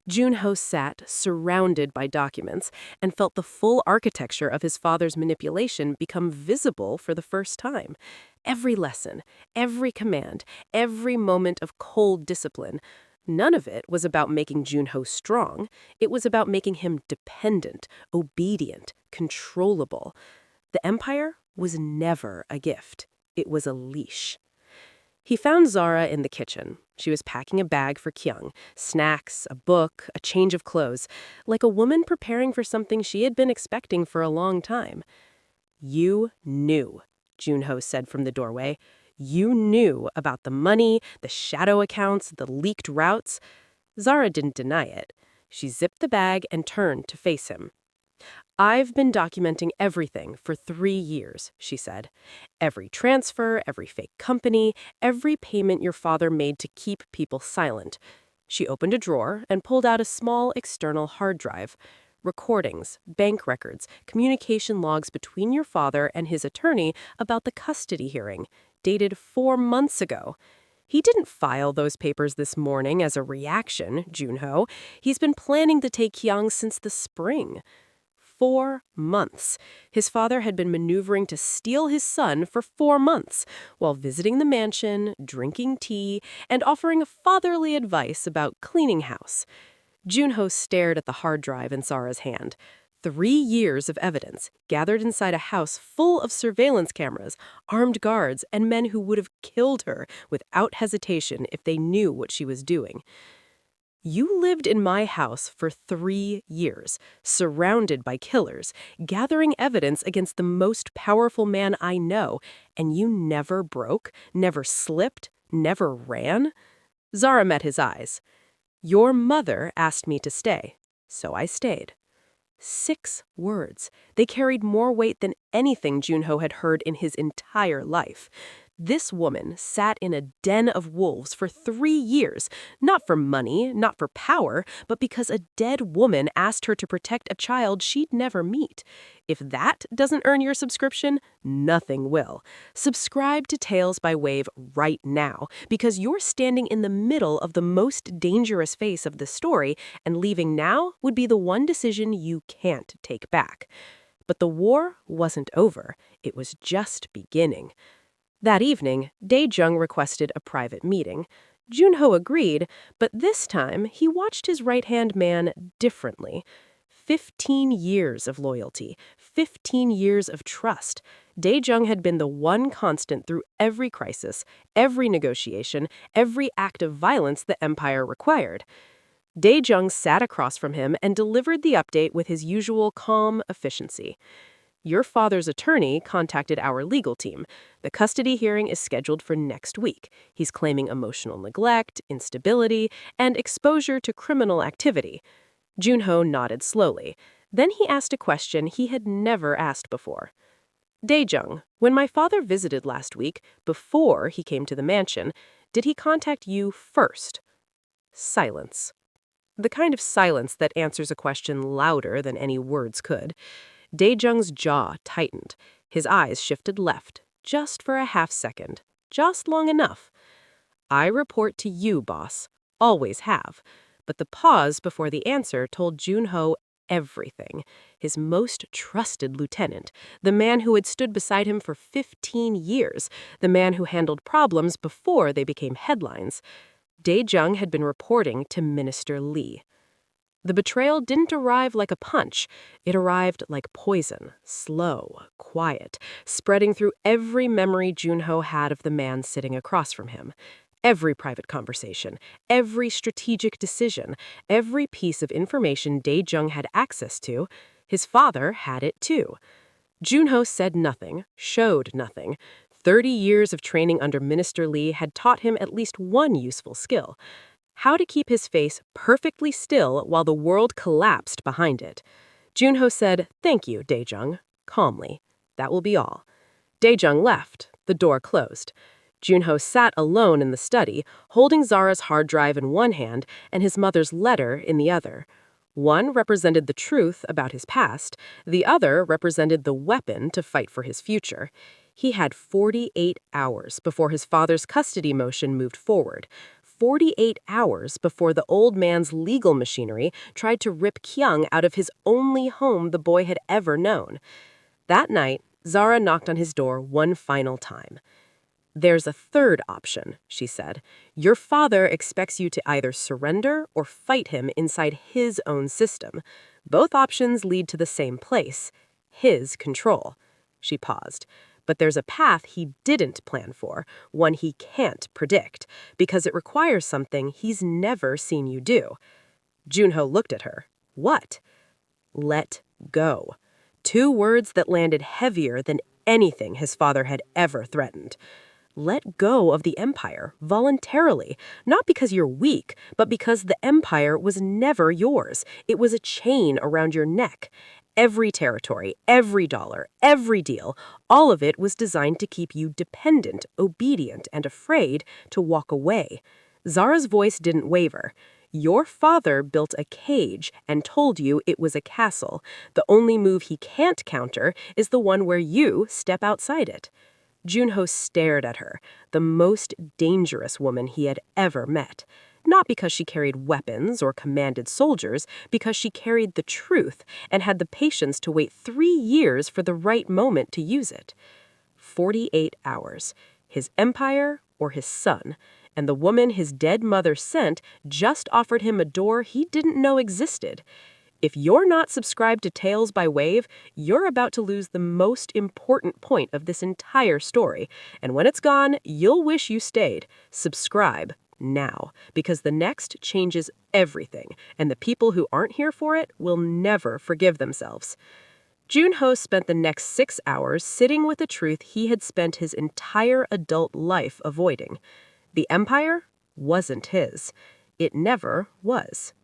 Junho sat, surrounded by documents, and felt the full architecture of his father's manipulation become visible for the first time. Every lesson, every command, every moment of cold discipline. None of it was about making Junho strong. It was about making him dependent, obedient, controllable. The empire was never a gift. It was a leash. He found Zara in the kitchen. She was packing a bag for Kyung, snacks, a book, a change of clothes, like a woman preparing for something she had been expecting for a long time. "You knew," Junho said from the doorway. "You knew about the money, the shadow accounts, the leaked routes." Zara didn't deny it. She zipped the bag and turned to face him. "I've been documenting everything for 3 years," she said. "Every transfer, every fake company, every payment your father made to keep people silent." She opened a drawer and pulled out a small external hard drive. Recordings, bank records, communication logs between your father and his attorney about the custody hearing, dated 4 months ago. He didn't file those papers this morning as a reaction, Junho. He's been planning to take Kyung since the spring. 4 months. His father had been maneuvering to steal his son for 4 months, while visiting the mansion, drinking tea, and offering fatherly advice about cleaning house. Junho stared at the hard drive in Zara's hand. 3 years of evidence, gathered inside a house full of surveillance cameras, armed guards, and men who would have killed her without hesitation if they knew what she was doing. "You lived in my house for 3 years, surrounded by killers, gathering evidence against the most powerful man I know, and you never broke, never slipped, never ran?" Zara met his eyes. "Your mother asked me to stay, so I stayed." 6 words. They carried more weight than anything Junho had heard in his entire life. This woman sat in a den of wolves for 3 years, not for money, not for power, but because a dead woman asked her to protect a child she'd never meet. If that doesn't earn your subscription, nothing will. Subscribe to Tales by Wave right now, because you're standing in the middle of the most dangerous phase of the story, and leaving now would be the one decision you can't take back. But the war wasn't over. It was just beginning. That evening, Dae-jung requested a private meeting. Junho agreed, but this time he watched his right-hand man differently. 15 years of loyalty, 15 years of trust. Dae-jung had been the one constant through every crisis, every negotiation, every act of violence the empire required. Dae-jung sat across from him and delivered the update with his usual calm efficiency. "Your father's attorney contacted our legal team. The custody hearing is scheduled for next week. He's claiming emotional neglect, instability, and exposure to criminal activity." Junho nodded slowly. Then he asked a question he had never asked before. "Dae-jung, when my father visited last week, before he came to the mansion, did he contact you first?" Silence. The kind of silence that answers a question louder than any words could. Dae-jung's jaw tightened. His eyes shifted left, just for a half second, just long enough. "I report to you, boss. Always have." But the pause before the answer told Junho everything. His most trusted lieutenant, the man who had stood beside him for 15 years, the man who handled problems before they became headlines. Dae-jung had been reporting to Minister Lee. The betrayal didn't arrive like a punch. It arrived like poison, slow, quiet, spreading through every memory Junho had of the man sitting across from him. Every private conversation, every strategic decision, every piece of information Dae-jung had access to, his father had it too. Junho said nothing, showed nothing. 30 years of training under Minister Lee had taught him at least one useful skill: how to keep his face perfectly still while the world collapsed behind it. Junho said, "Thank you, Dae-jung," calmly. "That will be all." Dae-jung left. The door closed. Junho sat alone in the study, holding Zara's hard drive in one hand and his mother's letter in the other. One represented the truth about his past, the other represented the weapon to fight for his future. He had 48 hours before his father's custody motion moved forward. 48 hours before the old man's legal machinery tried to rip Kyung out of his only home the boy had ever known. That night, Zara knocked on his door one final time. "There's a third option," she said. "Your father expects you to either surrender or fight him inside his own system. Both options lead to the same place: his control." She paused. "But there's a path he didn't plan for, one he can't predict, because it requires something he's never seen you do." Junho looked at her. "What?" "Let go." Two words that landed heavier than anything his father had ever threatened. Let go of the empire, voluntarily, not because you're weak, but because the empire was never yours. It was a chain around your neck. Every territory, every dollar, every deal, all of it was designed to keep you dependent, obedient, and afraid to walk away. Zara's voice didn't waver. "Your father built a cage and told you it was a castle. The only move he can't counter is the one where you step outside it." Junho stared at her, the most dangerous woman he had ever met. Not because she carried weapons or commanded soldiers, because she carried the truth and had the patience to wait 3 years for the right moment to use it. 48 hours. His empire or his son. And the woman his dead mother sent just offered him a door he didn't know existed. If you're not subscribed to Tales by Wave, you're about to lose the most important point of this entire story. And when it's gone, you'll wish you stayed. Subscribe now, because the next changes everything, and the people who aren't here for it will never forgive themselves. Junho spent the next 6 hours sitting with a truth he had spent his entire adult life avoiding. The empire wasn't his. It never was.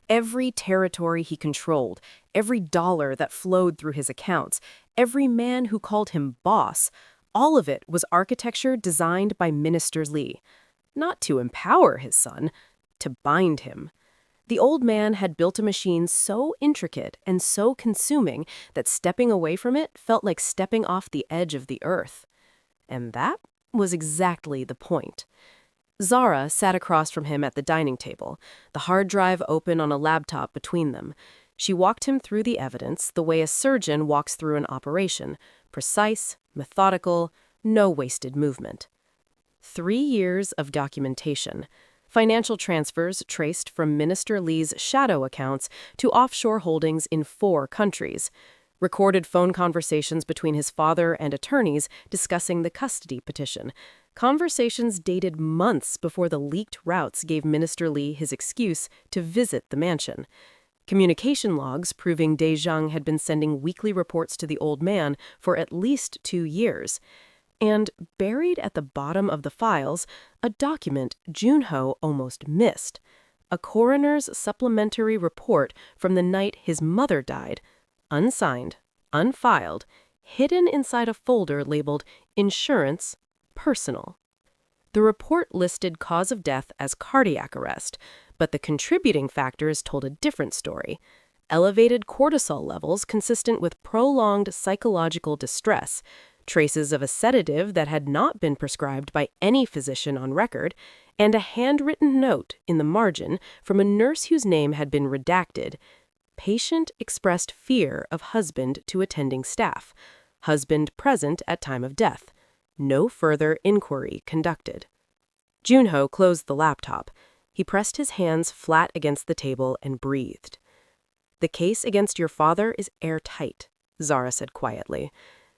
Every territory he controlled, every dollar that flowed through his accounts, every man who called him boss, all of it was architecture designed by Minister Lee. Not to empower his son, to bind him. The old man had built a machine so intricate and so consuming that stepping away from it felt like stepping off the edge of the earth. And that was exactly the point. Zara sat across from him at the dining table, the hard drive open on a laptop between them. She walked him through the evidence the way a surgeon walks through an operation, precise, methodical, no wasted movement. 3 years of documentation. Financial transfers traced from Minister Lee's shadow accounts to offshore holdings in 4 countries. Recorded phone conversations between his father and attorneys discussing the custody petition. Conversations dated months before the leaked routes gave Minister Lee his excuse to visit the mansion. Communication logs proving Dae-jung had been sending weekly reports to the old man for at least 2 years. And buried at the bottom of the files, a document Junho almost missed. A coroner's supplementary report from the night his mother died, unsigned, unfiled, hidden inside a folder labeled Insurance, Personal. The report listed cause of death as cardiac arrest, but the contributing factors told a different story. Elevated cortisol levels consistent with prolonged psychological distress, traces of a sedative that had not been prescribed by any physician on record, and a handwritten note in the margin from a nurse whose name had been redacted. Patient expressed fear of husband to attending staff. Husband present at time of death. No further inquiry conducted. Junho closed the laptop. He pressed his hands flat against the table and breathed. The case against your father is airtight, Zara said quietly.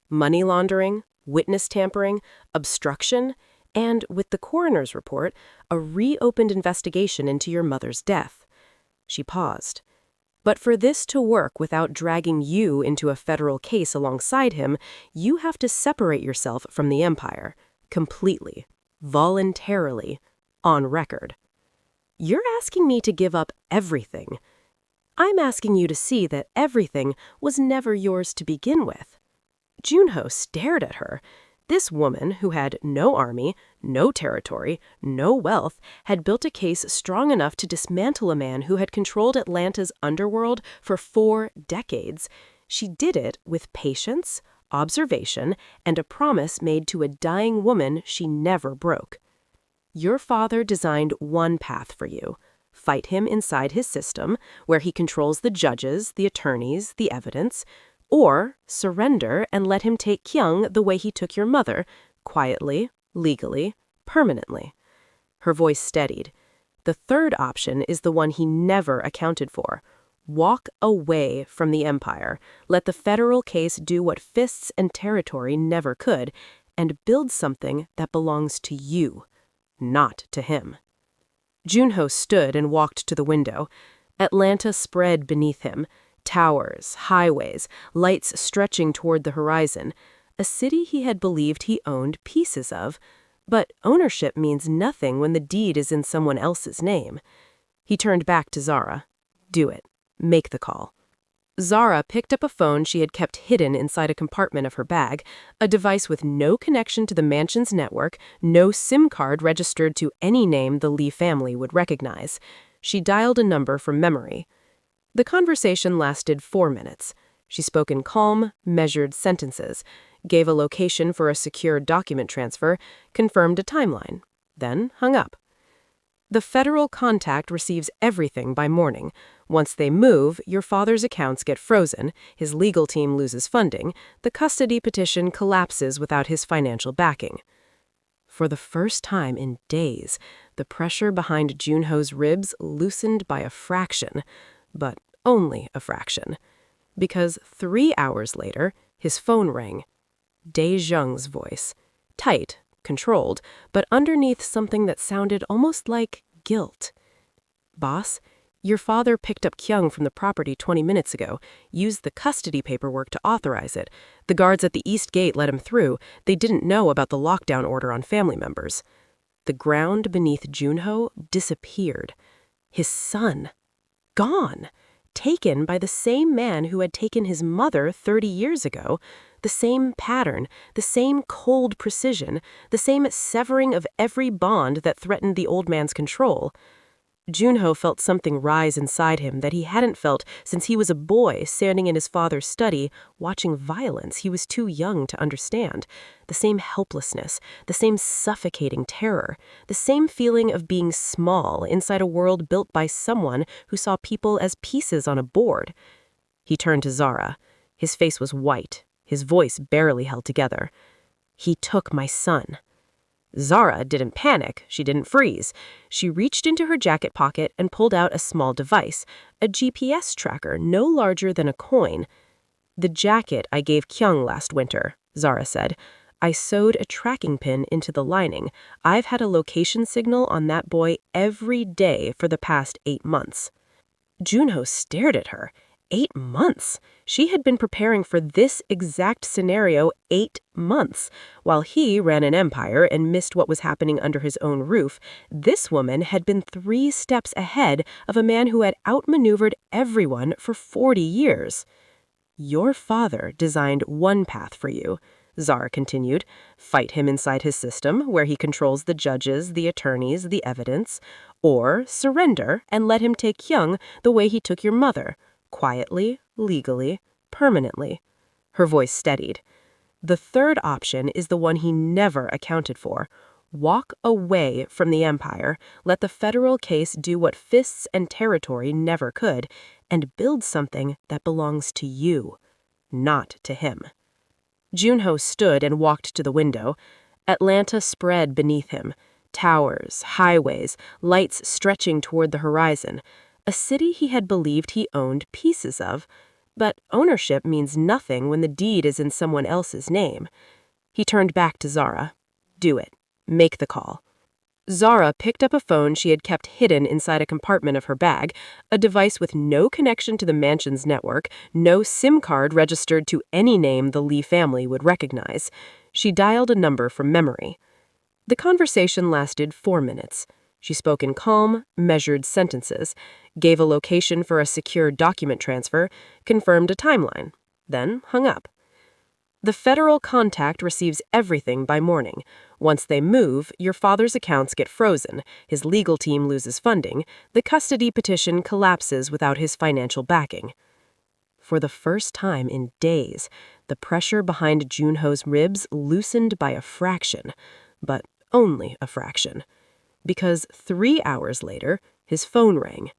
Money laundering, witness tampering, obstruction, and, with the coroner's report, a reopened investigation into your mother's death. She paused. But for this to work without dragging you into a federal case alongside him, you have to separate yourself from the empire, completely, voluntarily, on record. You're asking me to give up everything. I'm asking you to see that everything was never yours to begin with. Junho stared at her. This woman, who had no army, no territory, no wealth, had built a case strong enough to dismantle a man who had controlled Atlanta's underworld for 4 decades. She did it with patience, observation, and a promise made to a dying woman she never broke. Your father designed one path for you. Fight him inside his system, where he controls the judges, the attorneys, the evidence, or surrender and let him take Kyung the way he took your mother, quietly, legally, permanently. Her voice steadied. The third option is the one he never accounted for. Walk away from the empire, let the federal case do what fists and territory never could, and build something that belongs to you, not to him. Junho stood and walked to the window. Atlanta spread beneath him. Towers, highways, lights stretching toward the horizon. A city he had believed he owned pieces of. But ownership means nothing when the deed is in someone else's name. He turned back to Zara. Do it. Make the call. Zara picked up a phone she had kept hidden inside a compartment of her bag, a device with no connection to the mansion's network, no SIM card registered to any name the Lee family would recognize. She dialed a number from memory. The conversation lasted 4 minutes. She spoke in calm, measured sentences, gave a location for a secure document transfer, confirmed a timeline, then hung up. The federal contact receives everything by morning. Once they move, your father's accounts get frozen, his legal team loses funding, the custody petition collapses without his financial backing. For the first time in days, the pressure behind Junho's ribs loosened by a fraction, but only a fraction. Because 3 hours later, his phone rang. Dae Jung's voice. Tight, controlled, but underneath something that sounded almost like guilt. Boss, your father picked up Kyung from the property 20 minutes ago, used the custody paperwork to authorize it. The guards at the east gate let him through. They didn't know about the lockdown order on family members. The ground beneath Junho disappeared. His son. Gone. Taken by the same man who had taken his mother 30 years ago. The same pattern, the same cold precision, the same severing of every bond that threatened the old man's control. Junho felt something rise inside him that he hadn't felt since he was a boy standing in his father's study, watching violence he was too young to understand. The same helplessness, the same suffocating terror, the same feeling of being small inside a world built by someone who saw people as pieces on a board. He turned to Zara. His face was white, his voice barely held together. He took my son. Zara didn't panic, she didn't freeze. She reached into her jacket pocket and pulled out a small device, a GPS tracker no larger than a coin. The jacket I gave Kyung last winter, Zara said. I sewed a tracking pin into the lining. I've had a location signal on that boy every day for the past 8 months. Junho stared at her. 8 months. She had been preparing for this exact scenario 8 months. While he ran an empire and missed what was happening under his own roof, this woman had been 3 steps ahead of a man who had outmaneuvered everyone for 40 years. Your father designed one path for you, Zara continued. Fight him inside his system, where he controls the judges, the attorneys, the evidence, or surrender and let him take Kyung the way he took your mother. Quietly, legally, permanently. Her voice steadied. The third option is the one he never accounted for. Walk away from the empire, let the federal case do what fists and territory never could, and build something that belongs to you, not to him. Junho stood and walked to the window. Atlanta spread beneath him. Towers, highways, lights stretching toward the horizon. A a city he had believed he owned pieces of. But ownership means nothing when the deed is in someone else's name. He turned back to Zara. Do it. Make the call. Zara picked up a phone she had kept hidden inside a compartment of her bag, a device with no connection to the mansion's network, no SIM card registered to any name the Lee family would recognize. She dialed a number from memory. The conversation lasted 4 minutes. She spoke in calm, measured sentences, gave a location for a secure document transfer, confirmed a timeline, then hung up. The federal contact receives everything by morning. Once they move, your father's accounts get frozen, his legal team loses funding, the custody petition collapses without his financial backing. For the first time in days, the pressure behind Junho's ribs loosened by a fraction, but only a fraction. Because 3 hours later, his phone rang.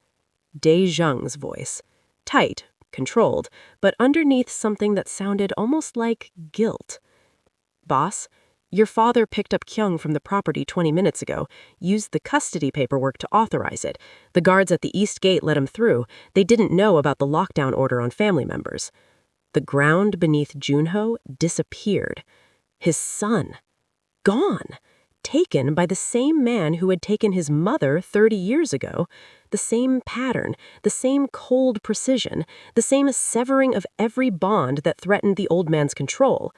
Dae Jung's voice. Tight, controlled, but underneath something that sounded almost like guilt. Boss, your father picked up Kyung from the property 20 minutes ago, used the custody paperwork to authorize it. The guards at the east gate let him through. They didn't know about the lockdown order on family members. The ground beneath Junho disappeared. His son. Gone. Taken by the same man who had taken his mother 30 years ago. The same pattern, the same cold precision, the same severing of every bond that threatened the old man's control.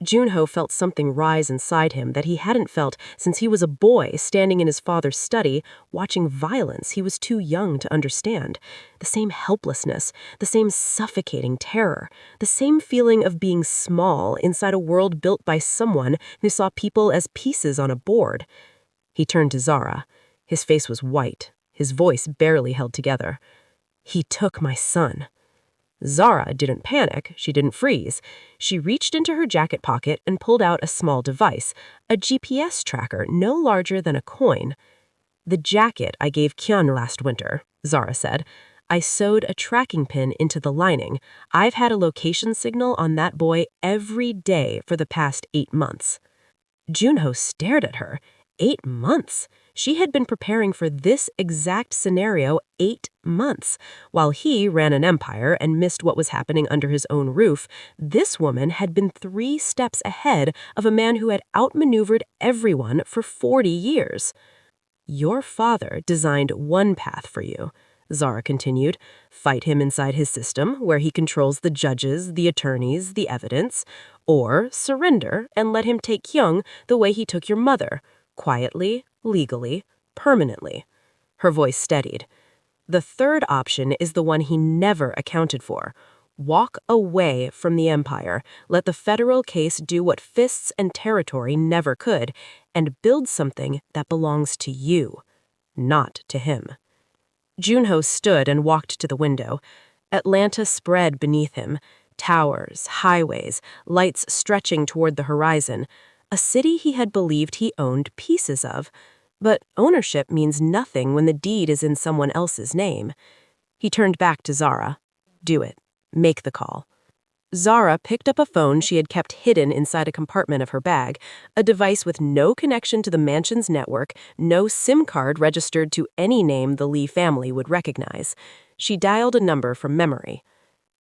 Junho felt something rise inside him that he hadn't felt since he was a boy standing in his father's study, watching violence he was too young to understand. The same helplessness, the same suffocating terror, the same feeling of being small inside a world built by someone who saw people as pieces on a board. He turned to Zara. His face was white, his voice barely held together. He took my son. Zara didn't panic, she didn't freeze. She reached into her jacket pocket and pulled out a small device, a GPS tracker no larger than a coin. The jacket I gave Kyun last winter, Zara said. I sewed a tracking pin into the lining. I've had a location signal on that boy every day for the past 8 months. Junho stared at her. 8 months? She had been preparing for this exact scenario 8 months. While he ran an empire and missed what was happening under his own roof, this woman had been 3 steps ahead of a man who had outmaneuvered everyone for 40 years. Your father designed one path for you, Zara continued. Fight him inside his system, where he controls the judges, the attorneys, the evidence, or surrender and let him take Kyung the way he took your mother. Quietly, legally, permanently. Her voice steadied. The third option is the one he never accounted for. Walk away from the empire, let the federal case do what fists and territory never could, and build something that belongs to you, not to him. Junho stood and walked to the window. Atlanta spread beneath him. Towers, highways, lights stretching toward the horizon. A city he had believed he owned pieces of. But ownership means nothing when the deed is in someone else's name. He turned back to Zara. Do it. Make the call. Zara picked up a phone she had kept hidden inside a compartment of her bag, a device with no connection to the mansion's network, no SIM card registered to any name the Lee family would recognize. She dialed a number from memory.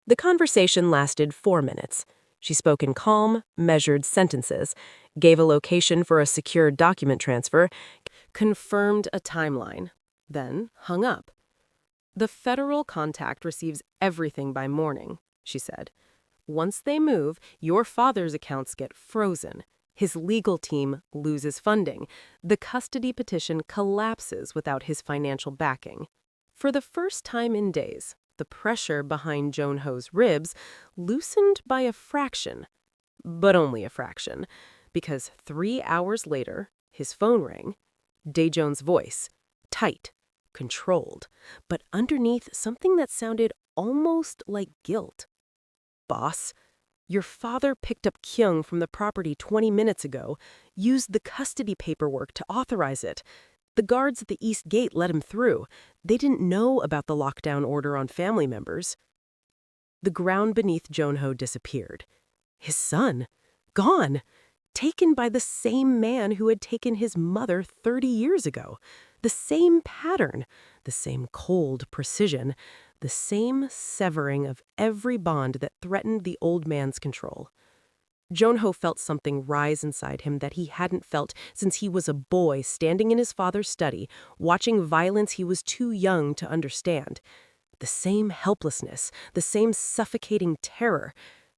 The conversation lasted 4 minutes. She spoke in calm, measured sentences, gave a location for a secure document transfer, confirmed a timeline, then hung up. The federal contact receives everything by morning, she said. Once they move, your father's accounts get frozen. His legal team loses funding. The custody petition collapses without his financial backing. For the first time in days, the pressure behind Junho's ribs loosened by a fraction. But only a fraction, because 3 hours later, his phone rang. Daejeon's voice, tight, controlled, but underneath something that sounded almost like guilt. Boss, your father picked up Kyung from the property 20 minutes ago, used the custody paperwork to authorize it. The guards at the east gate let him through. They didn't know about the lockdown order on family members. The ground beneath Junho disappeared. His son, gone, taken by the same man who had taken his mother 30 years ago. The same pattern, the same cold precision, the same severing of every bond that threatened the old man's control. Jonho felt something rise inside him that he hadn't felt since he was a boy standing in his father's study, watching violence he was too young to understand. The same helplessness, the same suffocating terror,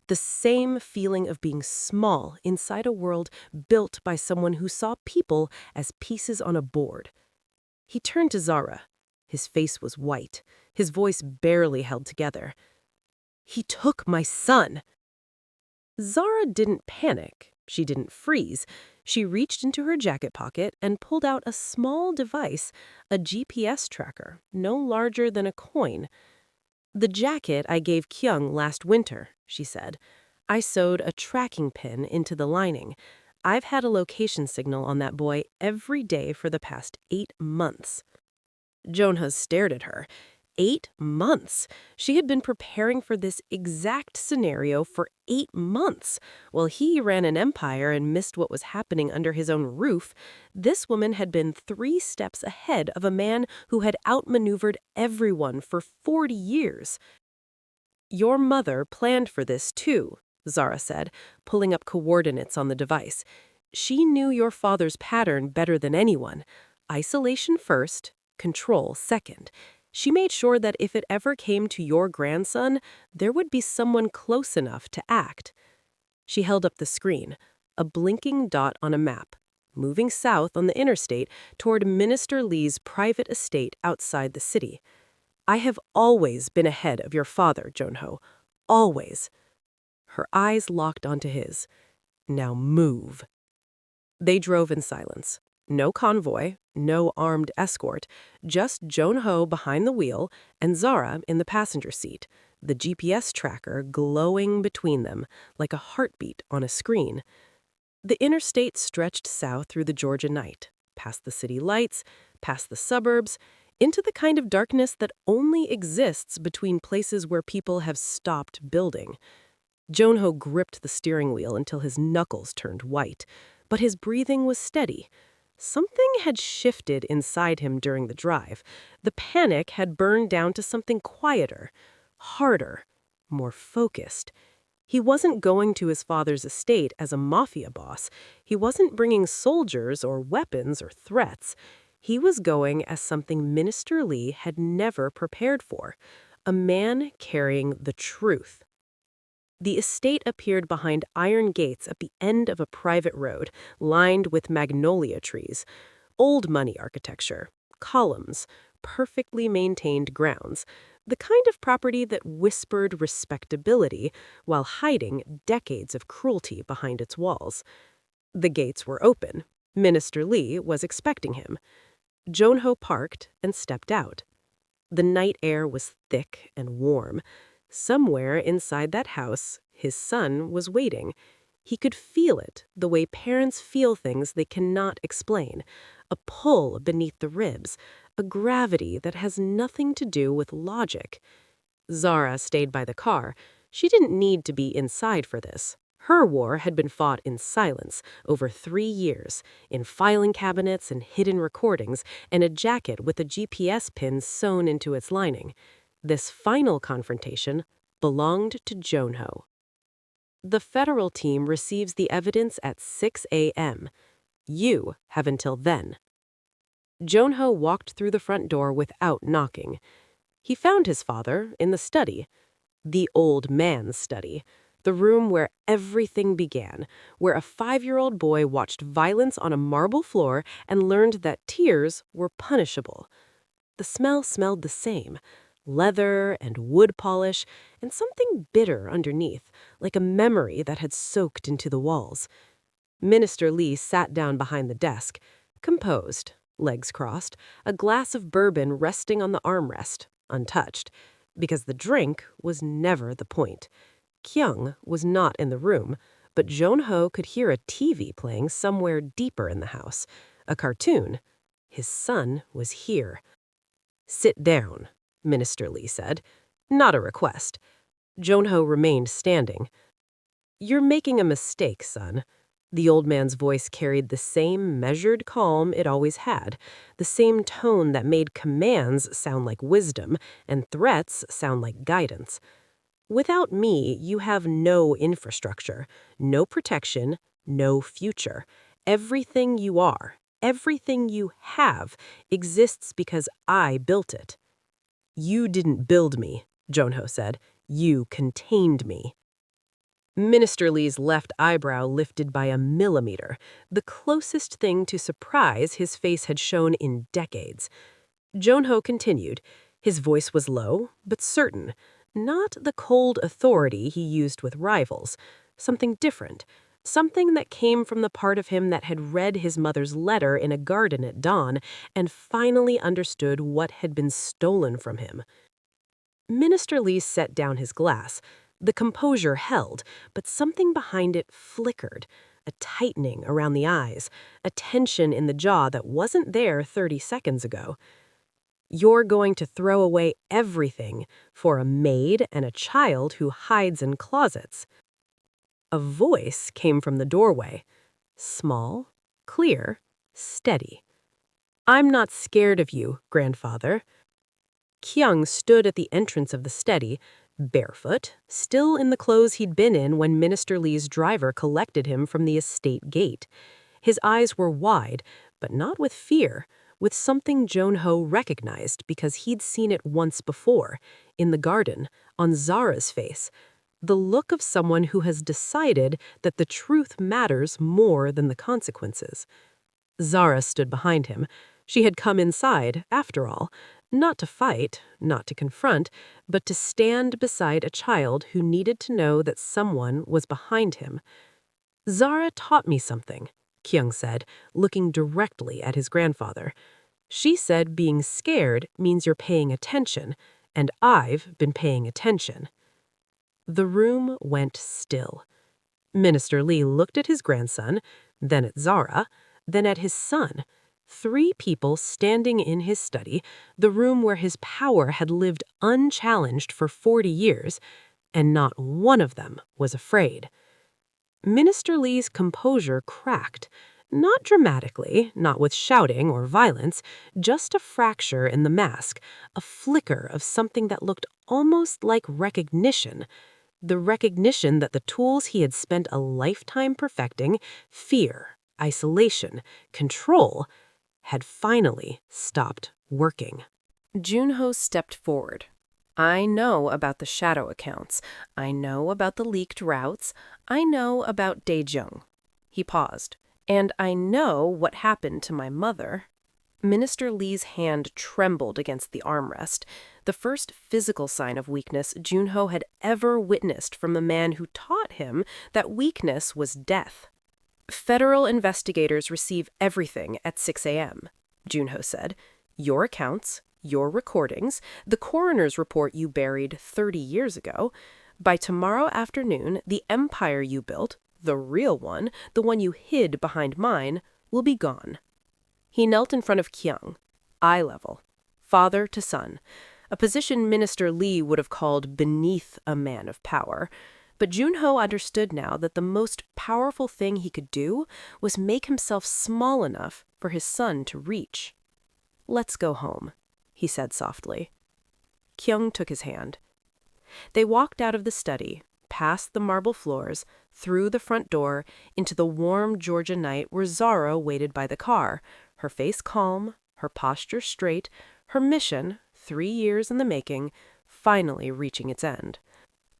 the same feeling of being small inside a world built by someone who saw people as pieces on a board. He turned to Zara. His face was white, his voice barely held together. "He took my son!" Zara didn't panic. She didn't freeze. She reached into her jacket pocket and pulled out a small device, a GPS tracker, no larger than a coin. "The jacket I gave Kyung last winter," she said. "I sewed a tracking pin into the lining. I've had a location signal on that boy every day for the past 8 months." Jonha stared at her. 8 months. She had been preparing for this exact scenario for 8 months. While he ran an empire and missed what was happening under his own roof, this woman had been 3 steps ahead of a man who had outmaneuvered everyone for 40 years. "Your mother planned for this too," Zara said, pulling up coordinates on the device. "She knew your father's pattern better than anyone. Isolation first, control second. She made sure that if it ever came to your grandson, there would be someone close enough to act." She held up the screen, a blinking dot on a map, moving south on the interstate toward Minister Lee's private estate outside the city. "I have always been ahead of your father, Jonho. Always." Her eyes locked onto his. "Now move." They drove in silence. No convoy, no armed escort, just Jonho behind the wheel and Zara in the passenger seat, the GPS tracker glowing between them like a heartbeat on a screen. The interstate stretched south through the Georgia night, past the city lights, past the suburbs, into the kind of darkness that only exists between places where people have stopped building. Jonho gripped the steering wheel until his knuckles turned white, but his breathing was steady. Something had shifted inside him during the drive. The panic had burned down to something quieter, harder, more focused. He wasn't going to his father's estate as a mafia boss. He wasn't bringing soldiers or weapons or threats. He was going as something Minister Lee had never prepared for, a man carrying the truth. The estate appeared behind iron gates at the end of a private road, lined with magnolia trees. Old money architecture, columns, perfectly maintained grounds, the kind of property that whispered respectability while hiding decades of cruelty behind its walls. The gates were open. Minister Lee was expecting him. Jonho parked and stepped out. The night air was thick and warm. Somewhere inside that house, his son was waiting. He could feel it, the way parents feel things they cannot explain. A pull beneath the ribs, a gravity that has nothing to do with logic. Zara stayed by the car. She didn't need to be inside for this. Her war had been fought in silence over 3 years, in filing cabinets and hidden recordings, and a jacket with a GPS pin sewn into its lining. This final confrontation belonged to Jonho. The federal team receives the evidence at 6 a.m. You have until then. Jonho walked through the front door without knocking. He found his father in the study, the old man's study, the room where everything began, where a 5-year-old boy watched violence on a marble floor and learned that tears were punishable. The smell smelled the same. Leather and wood polish, and something bitter underneath, like a memory that had soaked into the walls. Minister Lee sat down behind the desk, composed, legs crossed, a glass of bourbon resting on the armrest, untouched, because the drink was never the point. Kyung was not in the room, but Jonho could hear a TV playing somewhere deeper in the house, a cartoon. His son was here. "Sit down," Minister Lee said. Not a request. Jonho remained standing. "You're making a mistake, son." The old man's voice carried the same measured calm it always had, the same tone that made commands sound like wisdom and threats sound like guidance. Without me, you have no infrastructure, no protection, no future. Everything you are, everything you have, exists because I built it. You didn't build me, Junho said. You contained me. Minister Lee's left eyebrow lifted by a millimeter, the closest thing to surprise his face had shown in decades. Junho continued. His voice was low, but certain. Not the cold authority he used with rivals. Something different. Something that came from the part of him that had read his mother's letter in a garden at dawn and finally understood what had been stolen from him. Minister Lee set down his glass. The composure held, but something behind it flickered. A tightening around the eyes, a tension in the jaw that wasn't there 30 seconds ago. You're going to throw away everything for a maid and a child who hides in closets. A voice came from the doorway. Small, clear, steady. I'm not scared of you, grandfather. Kyung stood at the entrance of the study, barefoot, still in the clothes he'd been in when Minister Lee's driver collected him from the estate gate. His eyes were wide, but not with fear, with something Junho recognized because he'd seen it once before, in the garden, on Zara's face. The look of someone who has decided that the truth matters more than the consequences. Zara stood behind him. She had come inside, after all, not to fight, not to confront, but to stand beside a child who needed to know that someone was behind him. Zara taught me something, Kyung said, looking directly at his grandfather. She said being scared means you're paying attention, and I've been paying attention. The room went still. Minister Lee looked at his grandson, then at Zara, then at his son. 3 people standing in his study, the room where his power had lived unchallenged for 40 years, and not one of them was afraid. Minister Lee's composure cracked, not dramatically, not with shouting or violence, just a fracture in the mask, a flicker of something that looked almost like recognition. The recognition that the tools he had spent a lifetime perfecting, fear, isolation, control, had finally stopped working. Junho stepped forward. I know about the shadow accounts. I know about the leaked routes. I know about Daejung. He paused. And I know what happened to my mother. Minister Lee's hand trembled against the armrest, the first physical sign of weakness Junho had ever witnessed from the man who taught him that weakness was death. Federal investigators receive everything at 6 a.m., Junho said. Your accounts, your recordings, the coroner's report you buried 30 years ago. By tomorrow afternoon, the empire you built, the real one, the one you hid behind mine, will be gone. He knelt in front of Kyung, eye level, father to son, a position Minister Lee would have called beneath a man of power. But Junho understood now that the most powerful thing he could do was make himself small enough for his son to reach. Let's go home, he said softly. Kyung took his hand. They walked out of the study, past the marble floors, through the front door, into the warm Georgia night where Zara waited by the car, her face calm, her posture straight, her mission, 3 years in the making, finally reaching its end.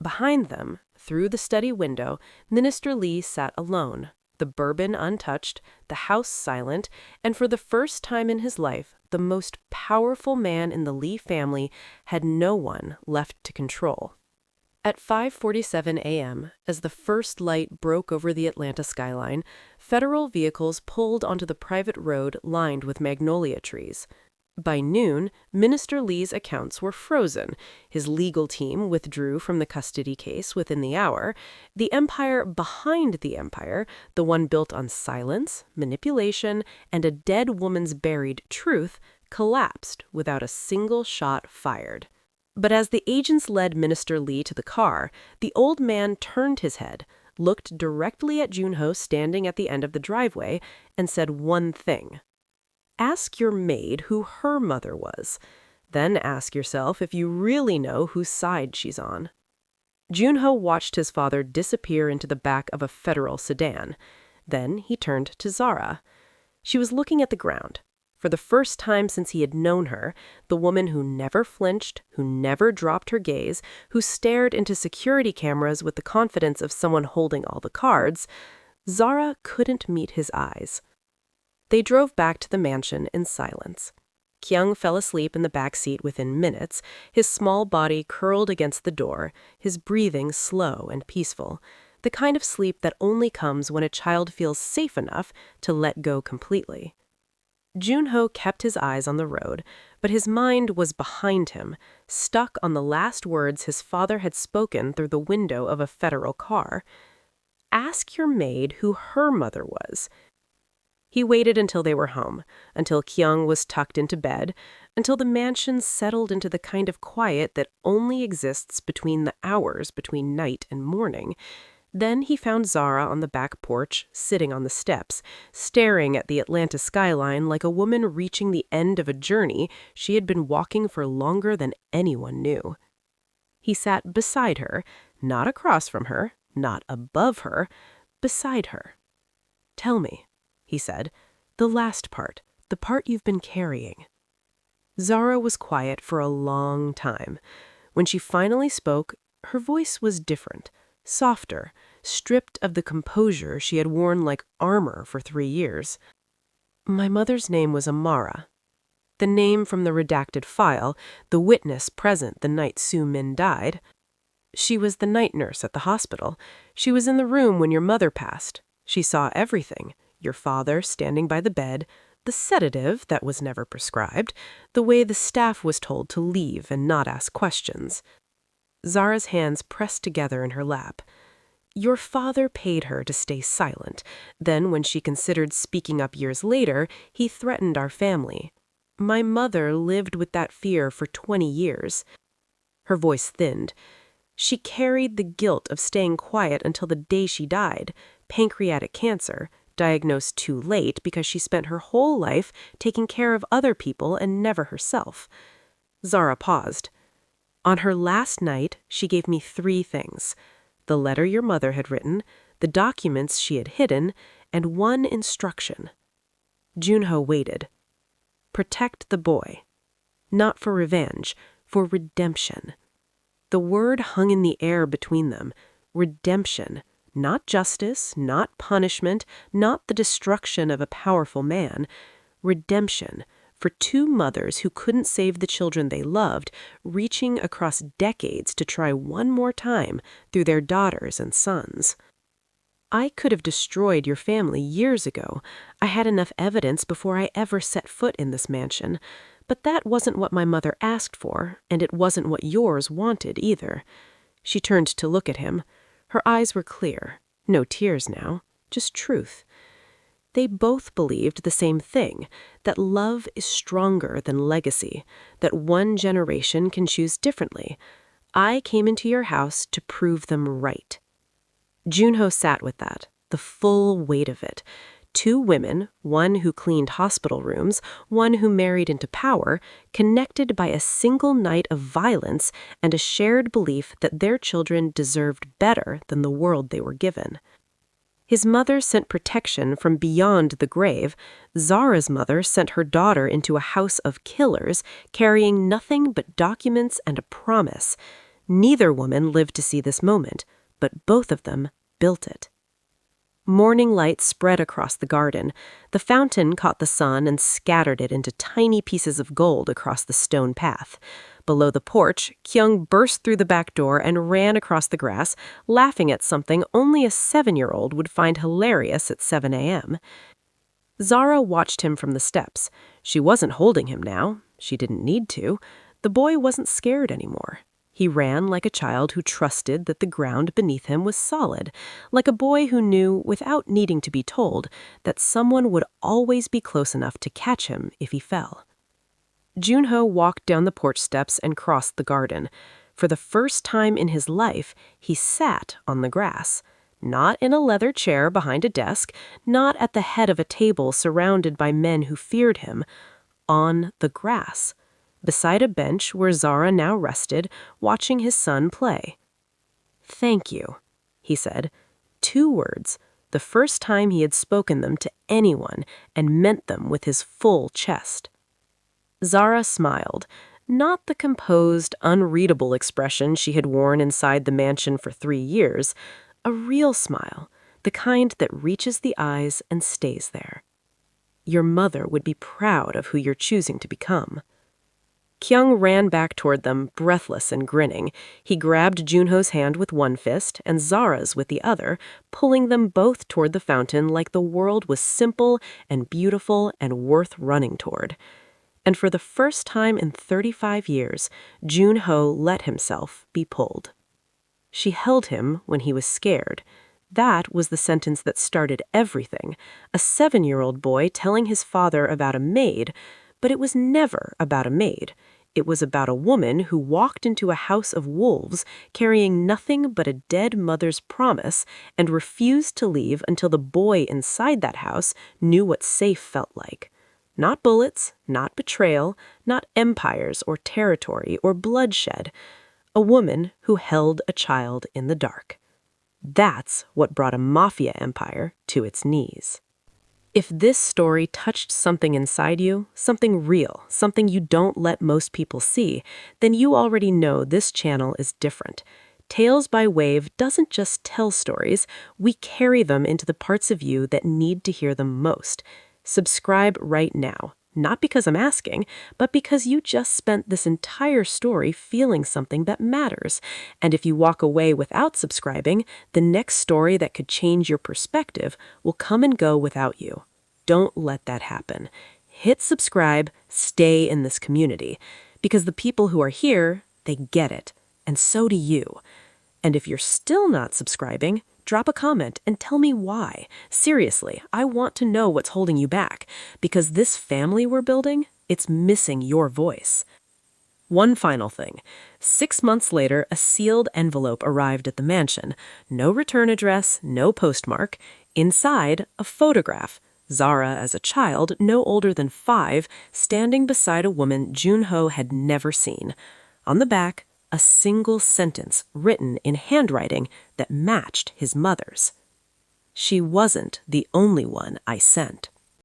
Behind them, through the study window, Minister Lee sat alone, the bourbon untouched, the house silent, and for the first time in his life, the most powerful man in the Lee family had no one left to control. At 5:47 a.m., as the first light broke over the Atlanta skyline, federal vehicles pulled onto the private road lined with magnolia trees. By noon, Minister Lee's accounts were frozen. His legal team withdrew from the custody case within the hour. The empire behind the empire, the one built on silence, manipulation, and a dead woman's buried truth, collapsed without a single shot fired. But as the agents led Minister Lee to the car, the old man turned his head, looked directly at Junho standing at the end of the driveway, and said one thing. Ask your maid who her mother was. Then ask yourself if you really know whose side she's on. Junho watched his father disappear into the back of a federal sedan. Then he turned to Zara. She was looking at the ground. For the first time since he had known her, the woman who never flinched, who never dropped her gaze, who stared into security cameras with the confidence of someone holding all the cards, Zara couldn't meet his eyes. They drove back to the mansion in silence. Kyung fell asleep in the back seat within minutes, his small body curled against the door, his breathing slow and peaceful, the kind of sleep that only comes when a child feels safe enough to let go completely. Junho kept his eyes on the road, but his mind was behind him, stuck on the last words his father had spoken through the window of a federal car. Ask your maid who her mother was. He waited until they were home, until Kyung was tucked into bed, until the mansion settled into the kind of quiet that only exists between the hours between night and morning. Then he found Zara on the back porch, sitting on the steps, staring at the Atlanta skyline like a woman reaching the end of a journey she had been walking for longer than anyone knew. He sat beside her, not across from her, not above her, beside her. Tell me, he said, the last part, the part you've been carrying. Zara was quiet for a long time. When she finally spoke, her voice was different, softer, stripped of the composure she had worn like armor for 3 years. My mother's name was Amara. The name from the redacted file, the witness present the night Sue Min died. She was the night nurse at the hospital. She was in the room when your mother passed. She saw everything. Your father standing by the bed, the sedative that was never prescribed, the way the staff was told to leave and not ask questions. Zara's hands pressed together in her lap. Your father paid her to stay silent. Then, when she considered speaking up years later, he threatened our family. My mother lived with that fear for 20 years. Her voice thinned. She carried the guilt of staying quiet until the day she died, pancreatic cancer, diagnosed too late because she spent her whole life taking care of other people and never herself. Zara paused. On her last night, she gave me 3 things: the letter your mother had written, the documents she had hidden, and 1 instruction. Junho waited. Protect the boy. Not for revenge, for redemption. The word hung in the air between them. Redemption. Not justice, not punishment, not the destruction of a powerful man. Redemption. For 2 mothers who couldn't save the children they loved, reaching across decades to try one more time through their daughters and sons. I could have destroyed your family years ago. I had enough evidence before I ever set foot in this mansion. But that wasn't what my mother asked for, and it wasn't what yours wanted either. She turned to look at him. Her eyes were clear. No tears now, just truth. They both believed the same thing, that love is stronger than legacy, that one generation can choose differently. I came into your house to prove them right. Junho sat with that, the full weight of it. 2 women, one who cleaned hospital rooms, one who married into power, connected by a single night of violence and a shared belief that their children deserved better than the world they were given. His mother sent protection from beyond the grave. Zara's mother sent her daughter into a house of killers, carrying nothing but documents and a promise. Neither woman lived to see this moment, but both of them built it. Morning light spread across the garden. The fountain caught the sun and scattered it into tiny pieces of gold across the stone path. Below the porch, Kyung burst through the back door and ran across the grass, laughing at something only a 7-year-old would find hilarious at 7 a.m. Zara watched him from the steps. She wasn't holding him now. She didn't need to. The boy wasn't scared anymore. He ran like a child who trusted that the ground beneath him was solid, like a boy who knew, without needing to be told, that someone would always be close enough to catch him if he fell. Junho walked down the porch steps and crossed the garden. For the first time in his life, he sat on the grass. Not in a leather chair behind a desk, not at the head of a table surrounded by men who feared him. On the grass, beside a bench where Zara now rested, watching his son play. "Thank you," he said. 2 words, the first time he had spoken them to anyone, and meant them with his full chest. Zara smiled, not the composed, unreadable expression she had worn inside the mansion for 3 years, a real smile, the kind that reaches the eyes and stays there. "Your mother would be proud of who you're choosing to become." Kyung ran back toward them, breathless and grinning. He grabbed Junho's hand with one fist and Zara's with the other, pulling them both toward the fountain like the world was simple and beautiful and worth running toward. And for the first time in 35 years, Junho let himself be pulled. She held him when he was scared. That was the sentence that started everything. A 7-year-old boy telling his father about a maid, but it was never about a maid. It was about a woman who walked into a house of wolves carrying nothing but a dead mother's promise and refused to leave until the boy inside that house knew what safe felt like. Not bullets, not betrayal, not empires or territory or bloodshed. A woman who held a child in the dark. That's what brought a mafia empire to its knees. If this story touched something inside you, something real, something you don't let most people see, then you already know this channel is different. Tales by Wave doesn't just tell stories, we carry them into the parts of you that need to hear them most. Subscribe right now. Not because I'm asking, but because you just spent this entire story feeling something that matters. And if you walk away without subscribing, the next story that could change your perspective will come and go without you. Don't let that happen. Hit subscribe, stay in this community. Because the people who are here, they get it. And so do you. And if you're still not subscribing, drop a comment and tell me why. Seriously, I want to know what's holding you back, because this family we're building, it's missing your voice. One final thing. 6 months later, a sealed envelope arrived at the mansion. No return address, no postmark. Inside, a photograph. Zara, as a child, no older than 5, standing beside a woman Junho had never seen. On the back, a single sentence written in handwriting that matched his mother's. "She wasn't the only one I sent."